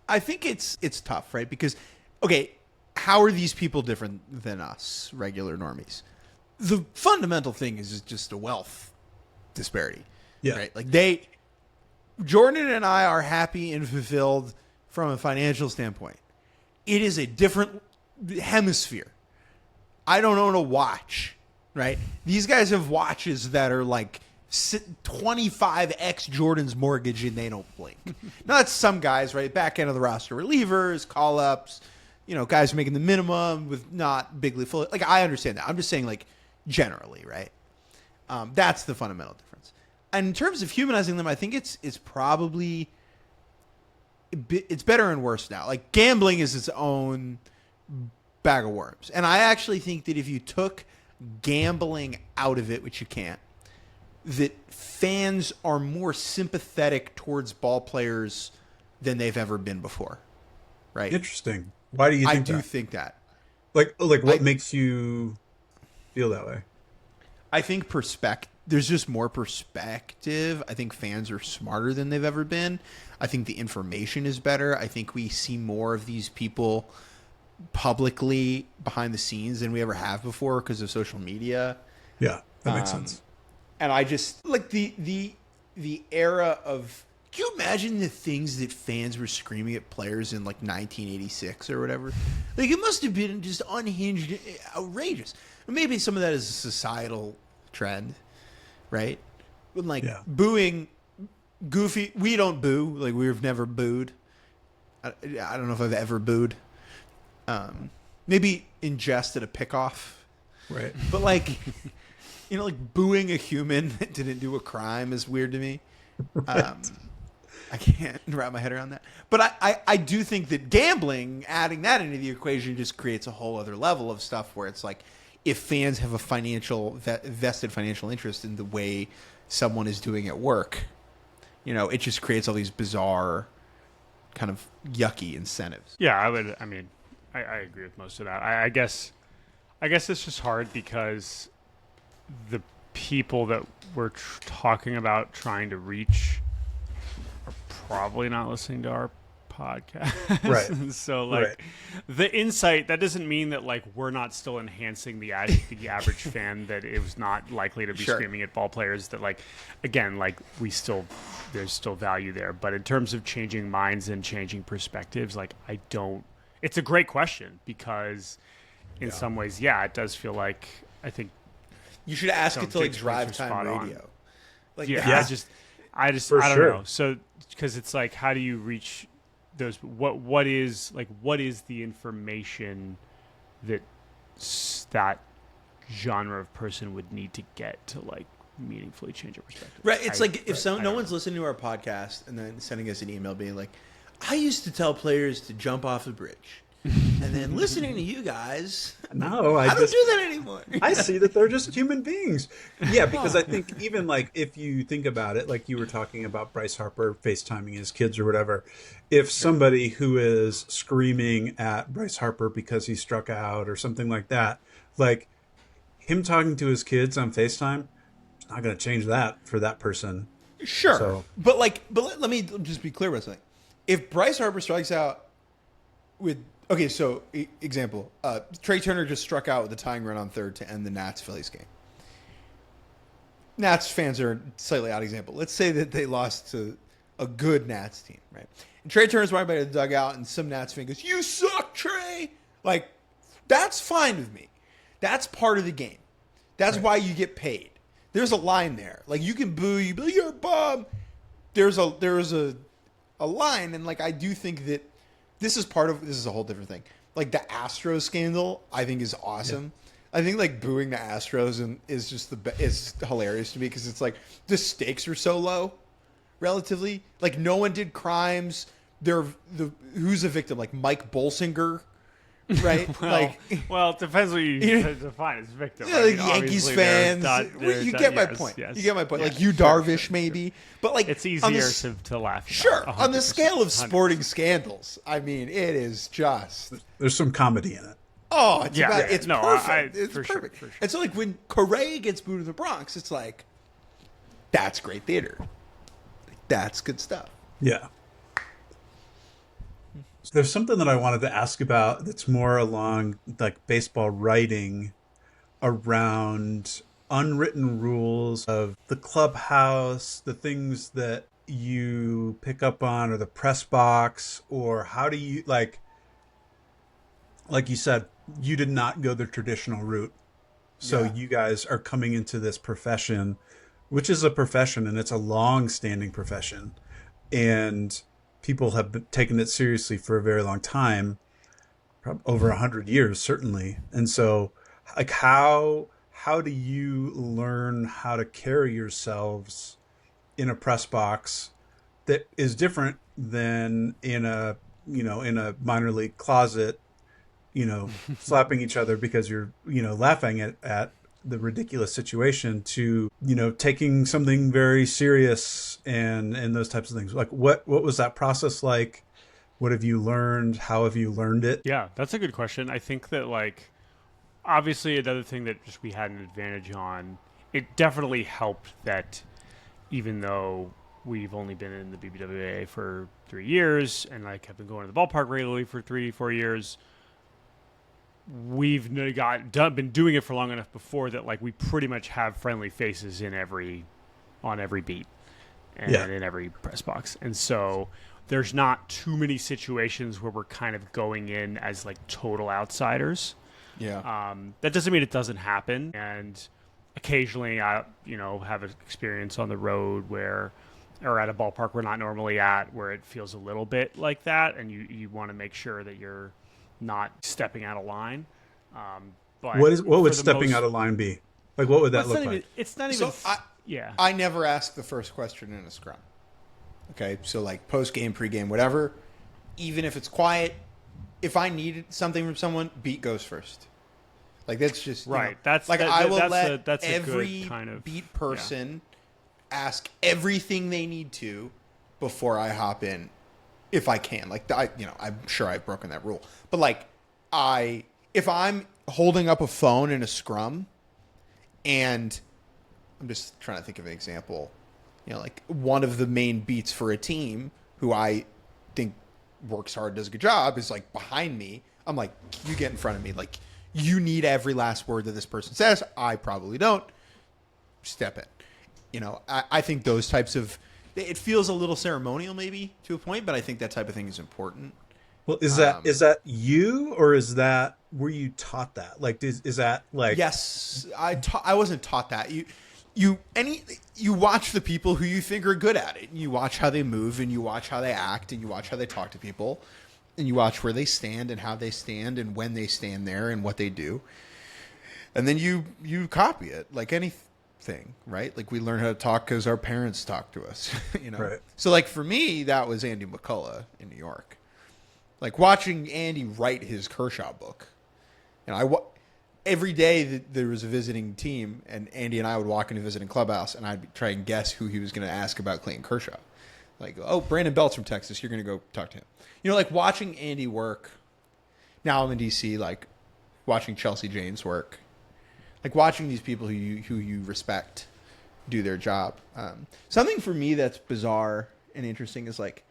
I think it's tough, right? Because, okay, how are these people different than us, regular normies? The fundamental thing is just a wealth disparity. Yeah. Right? Like Jordan and I are happy and fulfilled from a financial standpoint. It is a different hemisphere. I don't own a watch, right? These guys have watches that are like 25x Jordan's mortgage and they don't blink. Now that's some guys, right? Back end of the roster, relievers, call-ups, guys making the minimum with not bigly full. Like, I understand that. I'm just saying, like, generally, right? That's the fundamental difference. And in terms of humanizing them, I think it's probably it's better and worse now. Like, gambling is its own bag of worms. And I actually think that if you took gambling out of it, which you can't, that fans are more sympathetic towards ball players than they've ever been before. Right? Interesting. Why do you think that? I do think that. Like what makes you feel that way? I think there's just more perspective. I think fans are smarter than they've ever been. I think the information is better. I think we see more of these people publicly behind the scenes than we ever have before because of social media. Yeah, that makes sense. And I just like the era of Can you imagine the things that fans were screaming at players in like 1986 or whatever? Like it must have been just unhinged, outrageous. Maybe some of that is a societal trend, right? But like booing, goofy. We don't boo. Like we've never booed. I don't know if I've ever booed. Maybe in jest at a pickoff, Right. but like, like booing a human that didn't do a crime is weird to me. I can't wrap my head around that. But I do think that gambling, adding that into the equation, just creates a whole other level of stuff where it's like, if fans have a vested financial interest in the way someone is doing at work, it just creates all these bizarre, kind of yucky incentives. Yeah, I agree with most of that. I guess it's just hard because the people that we're talking about trying to reach are probably not listening to our podcast. Right. So the insight, that doesn't mean that we're not still enhancing the average fan, that it was not likely to be screaming at ball players, that again, there's still value there. But in terms of changing minds and changing perspectives, it's a great question, because in some ways, it does feel like, I think you should ask it to drive time radio. I don't know. So, because it's how do you reach those? What is the information that that genre of person would need to get to meaningfully change your perspective? Right. It's if no one's listening to our podcast and then sending us an email being like, I used to tell players to jump off the bridge. And then listening to you guys, I don't do that anymore. I see that they're just human beings. Yeah, because I think even if you think about it, like you were talking about Bryce Harper FaceTiming his kids or whatever, if somebody who is screaming at Bryce Harper because he struck out or something like that, him talking to his kids on FaceTime, it's not going to change that for that person. Sure. So. But let me just be clear about something. If Bryce Harper strikes out with... Okay, so example, Trey Turner just struck out with a tying run on third to end the Nats-Phillies game. Nats fans are a slightly odd example. Let's say that they lost to a good Nats team, right? And Trey Turner's running by the dugout, and some Nats fan goes, "You suck, Trey!" That's fine with me. That's part of the game. That's why you get paid. There's a line there. You can boo, you be like, "You're a bum." There's a line, and I do think that this is a whole different thing. The Astros scandal, I think, is awesome. Yeah. I think booing the Astros is just is hilarious to me, because it's the stakes are so low, relatively. No one did crimes. Who's a victim? Mike Bolsinger, right? Well, it depends what you define as victim. Yeah, Yankees fans. You get my point. Yes. You get my point. You Darvish, maybe. But it's easier to laugh. Sure. About, on the scale of sporting scandals, I mean, it is just... There's some comedy in it. Oh, it's perfect. It's for perfect. Sure. And so when Correa gets booed in the Bronx, it's that's great theater. That's good stuff. Yeah. There's something that I wanted to ask about that's more along baseball writing, around unwritten rules of the clubhouse, the things that you pick up on, or the press box, or how do you like you said, you did not go the traditional route. So you guys are coming into this profession, which is a profession, and it's a long-standing profession. And people have taken it seriously for a very long time, over 100 years, certainly. And so, how do you learn how to carry yourselves in a press box that is different than in a minor league closet, slapping each other because you're, laughing at the ridiculous situation, to, taking something very serious and those types of things? What was that process like? What have you learned? How have you learned it? Yeah, that's a good question. I think that obviously another thing that just we had an advantage on, it definitely helped that even though we've only been in the BBWA for 3 years and have been going to the ballpark regularly for 3-4 years, we've been doing it for long enough before that we pretty much have friendly faces on every beat. and in every press box. And so there's not too many situations where we're kind of going in as like total outsiders. Yeah. That doesn't mean it doesn't happen. And occasionally I, have an experience on the road or at a ballpark we're not normally at, where it feels a little bit like that. And you want to make sure that you're not stepping out of line. But what would stepping out of line be? Like, what would that look like? It's not even. I never ask the first question in a scrum. Okay, so like post game, pre game, whatever. Even if it's quiet, if I need something from someone, beat goes first. Like that's just right. That's like I will let every kind of beat person ask everything they need to before I hop in, if I can. Like I'm sure I've broken that rule, but like if I'm holding up a phone in a scrum, and I'm just trying to think of an example. Like one of the main beats for a team who I think works hard, does a good job, is like behind me. I'm like, you get in front of me. Like, you need every last word that this person says. I probably don't. Step in. I think those types of, it feels a little ceremonial maybe to a point, but I think that type of thing is important. Well, is that you, or were you taught that? Like, is that like? Yes, I wasn't taught that. You watch the people who you think are good at it. You watch how they move, and you watch how they act, and you watch how they talk to people, and you watch where they stand and how they stand and when they stand there and what they do. And then you copy it like anything, right? Like we learn how to talk because our parents talk to us, Right. So like for me, that was Andy McCullough in New York. Like watching Andy write his Kershaw book. Every day that there was a visiting team, and Andy and I would walk into a visiting clubhouse, and I'd try and guess who he was going to ask about Clayton Kershaw. Like, oh, Brandon Belt's from Texas. You're going to go talk to him. Like watching Andy work. Now I'm in D.C., like watching Chelsea James work. Like watching these people who you respect do their job. Something for me that's bizarre and interesting is like,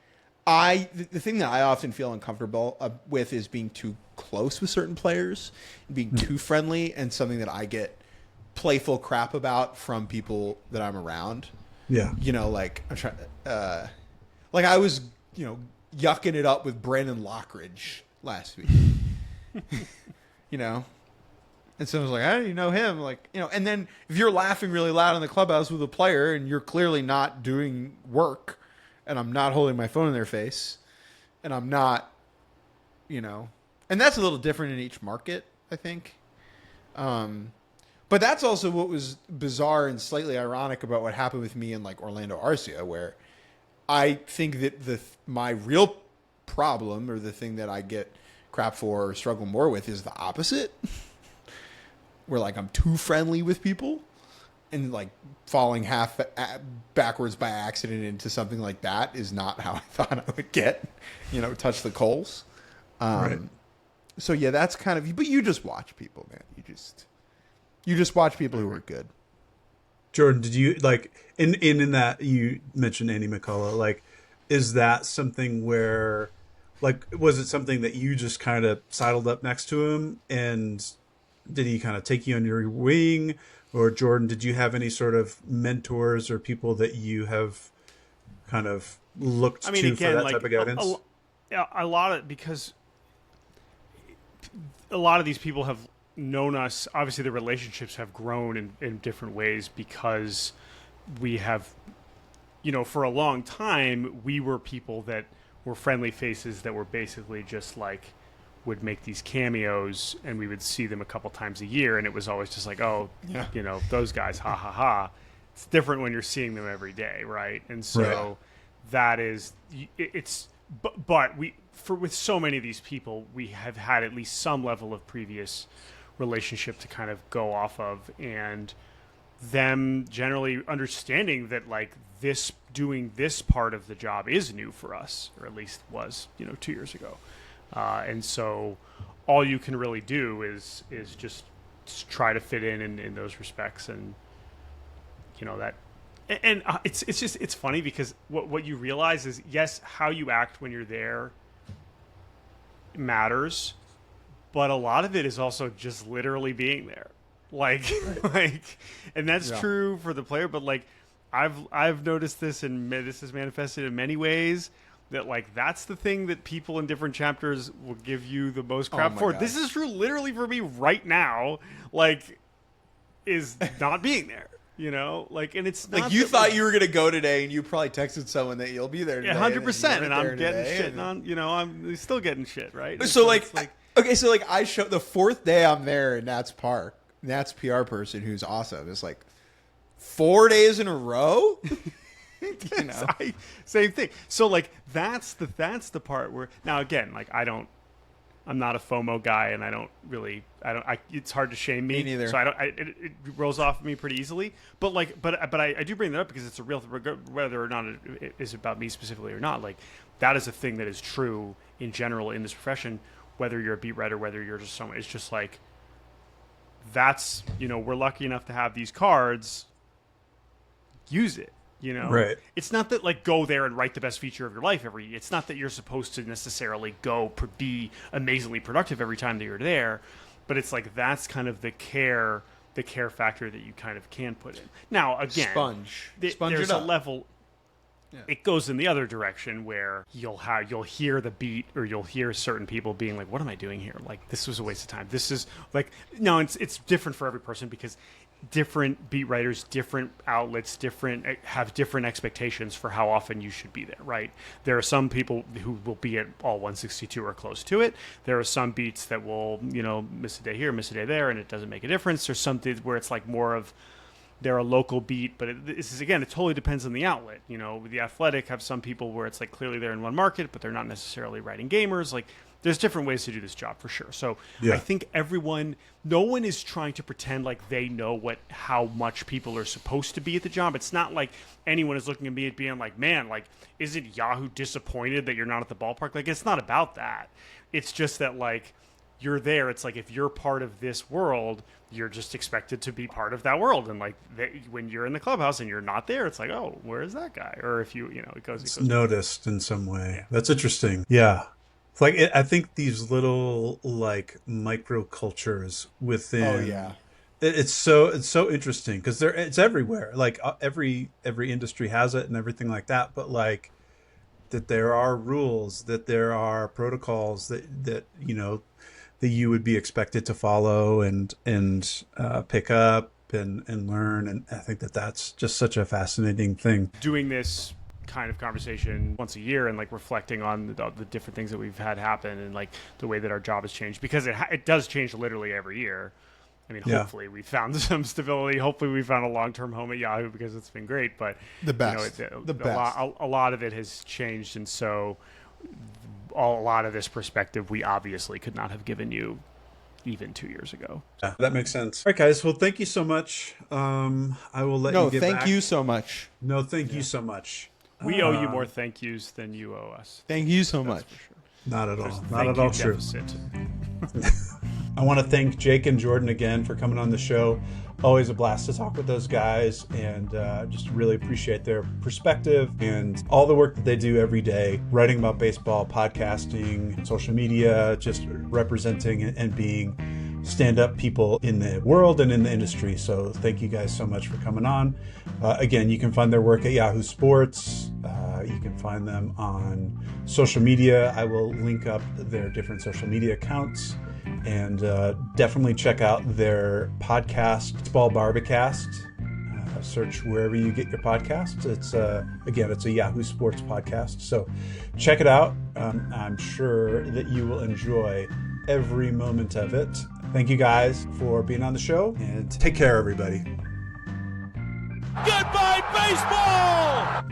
the thing that I often feel uncomfortable with is being too close with certain players, being too friendly, and something that I get playful crap about from people that I'm around. Yeah. Like I'm trying like I was, yucking it up with Brandon Lockridge last week. And someone's like, how do you know him? Like, and then if you're laughing really loud in the clubhouse with a player and you're clearly not doing work, and I'm not holding my phone in their face, and I'm not, and that's a little different in each market, I think. But that's also what was bizarre and slightly ironic about what happened with me in like Orlando Arcia, where I think that my real problem, or the thing that I get crap for or struggle more with, is the opposite. Where like I'm too friendly with people, and like falling half backwards by accident into something like that is not how I thought I would get, touch the coals. Right. So yeah, that's kind of, but you just watch people, man. You just watch people who are good. Jordan, did you like in that you mentioned Andy McCullough? Like, is that something where, like, was it something that you just kind of sidled up next to him, and did he kind of take you under your wing? Or Jordan, did you have any sort of mentors or people that you have kind of looked to for that type of guidance? A lot of, because a lot of these people have known us. Obviously, the relationships have grown in different ways, because we have, for a long time, we were people that were friendly faces that were basically just like, would make these cameos, and we would see them a couple times a year, and it was always just like, oh, yeah, those guys, ha ha ha. It's different when you're seeing them every day, right? And so that is, but with so many of these people, we have had at least some level of previous relationship to kind of go off of, and them generally understanding that like doing this part of the job is new for us, or at least was 2 years ago. And so all you can really do is just try to fit in those respects. And, that, and it's funny because what you realize is, yes, how you act when you're there matters, but a lot of it is also just literally being there. Like, and that's true for the player, but like, I've noticed this, and this is manifested in many ways. That like that's the thing that people in different chapters will give you the most crap for. God. This is true, literally for me right now. Like, is not being there. You know, like, and it's not Like you that, thought like, you were gonna go today, and you probably texted someone that you'll be there today. 100%, and I'm getting shit, and on. You know, I'm still getting shit, right? And So like, it's like, okay, so like I show the fourth day I'm there, and Nat's PR person who's awesome. It's like 4 days in a row. You know? Same thing. So like that's the part where now again, like I'm not a FOMO guy, and it's hard to shame me. Me neither. So it rolls off of me pretty easily. But like, but I do bring that up because it's a real, whether or not it is about me specifically or not. Like that is a thing that is true in general in this profession. Whether you're a beat writer, whether you're just someone, it's just like that's, you know, we're lucky enough to have these cards. Use it. You know, right? It's not that like go there and write the best feature of your life It's not that you're supposed to necessarily be amazingly productive every time that you're there, but it's like that's kind of the care factor that you kind of can put in. Now again, Sponge there's it up. a level. Yeah. It goes in the other direction where you'll hear the beat, or you'll hear certain people being like, "What am I doing here? Like this was a waste of time. This is like no, it's different for every person because." Different beat writers, different outlets, have different expectations for how often you should be there, right? There are some people who will be at all 162 or close to it. There are some beats that will, you know, miss a day here, miss a day there, and it doesn't make a difference. There's some where it's like more of they're a local beat, but this is again, it totally depends on the outlet. You know, with The Athletic have some people where it's like clearly they're in one market, but they're not necessarily writing gamers. Like there's different ways to do this job for sure. So yeah. I think no one is trying to pretend like they know how much people are supposed to be at the job. It's not like anyone is looking at me and being like, man, like, isn't Yahoo disappointed that you're not at the ballpark? Like, it's not about that. It's just that like, you're there. It's like, if you're part of this world, you're just expected to be part of that world. And like when you're in the clubhouse and you're not there, it's like, oh, where is that guy? Or if you know, it goes noticed in some way. Yeah. That's interesting. Yeah. Like I think these little like micro cultures within. Oh yeah, it's so interesting because it's everywhere. Like every industry has it and everything like that. But like that there are rules, that there are protocols that you know that you would be expected to follow and pick up and learn. And I think that's just such a fascinating thing. Doing this kind of conversation once a year and like reflecting on the different things that we've had happen and like the way that our job has changed, because it does change literally every year. I mean, hopefully we found some stability. Hopefully we found a long-term home at Yahoo because it's been great, but the best, you know, the best. A lot of it has changed. And so a lot of this perspective, we obviously could not have given you even 2 years ago. Yeah, that makes sense. All right, guys. Well, thank you so much. I will let you get back. No, thank you so much. No, thank you so much. We owe you more thank yous than you owe us. Thank you so much. For sure. Not at all. There's Not at all true. I want to thank Jake and Jordan again for coming on the show. Always a blast to talk with those guys, and just really appreciate their perspective and all the work that they do every day, writing about baseball, podcasting, social media, just representing and being stand-up people in the world and in the industry. So thank you guys so much for coming on. Again, you can find their work at Yahoo Sports. You can find them on social media. I will link up their different social media accounts. And definitely check out their podcast, Baseball Barbacast. Search wherever you get your podcasts. It's a Yahoo Sports podcast. So check it out. I'm sure that you will enjoy every moment of it. Thank you guys for being on the show, and take care, everybody. Goodbye, baseball!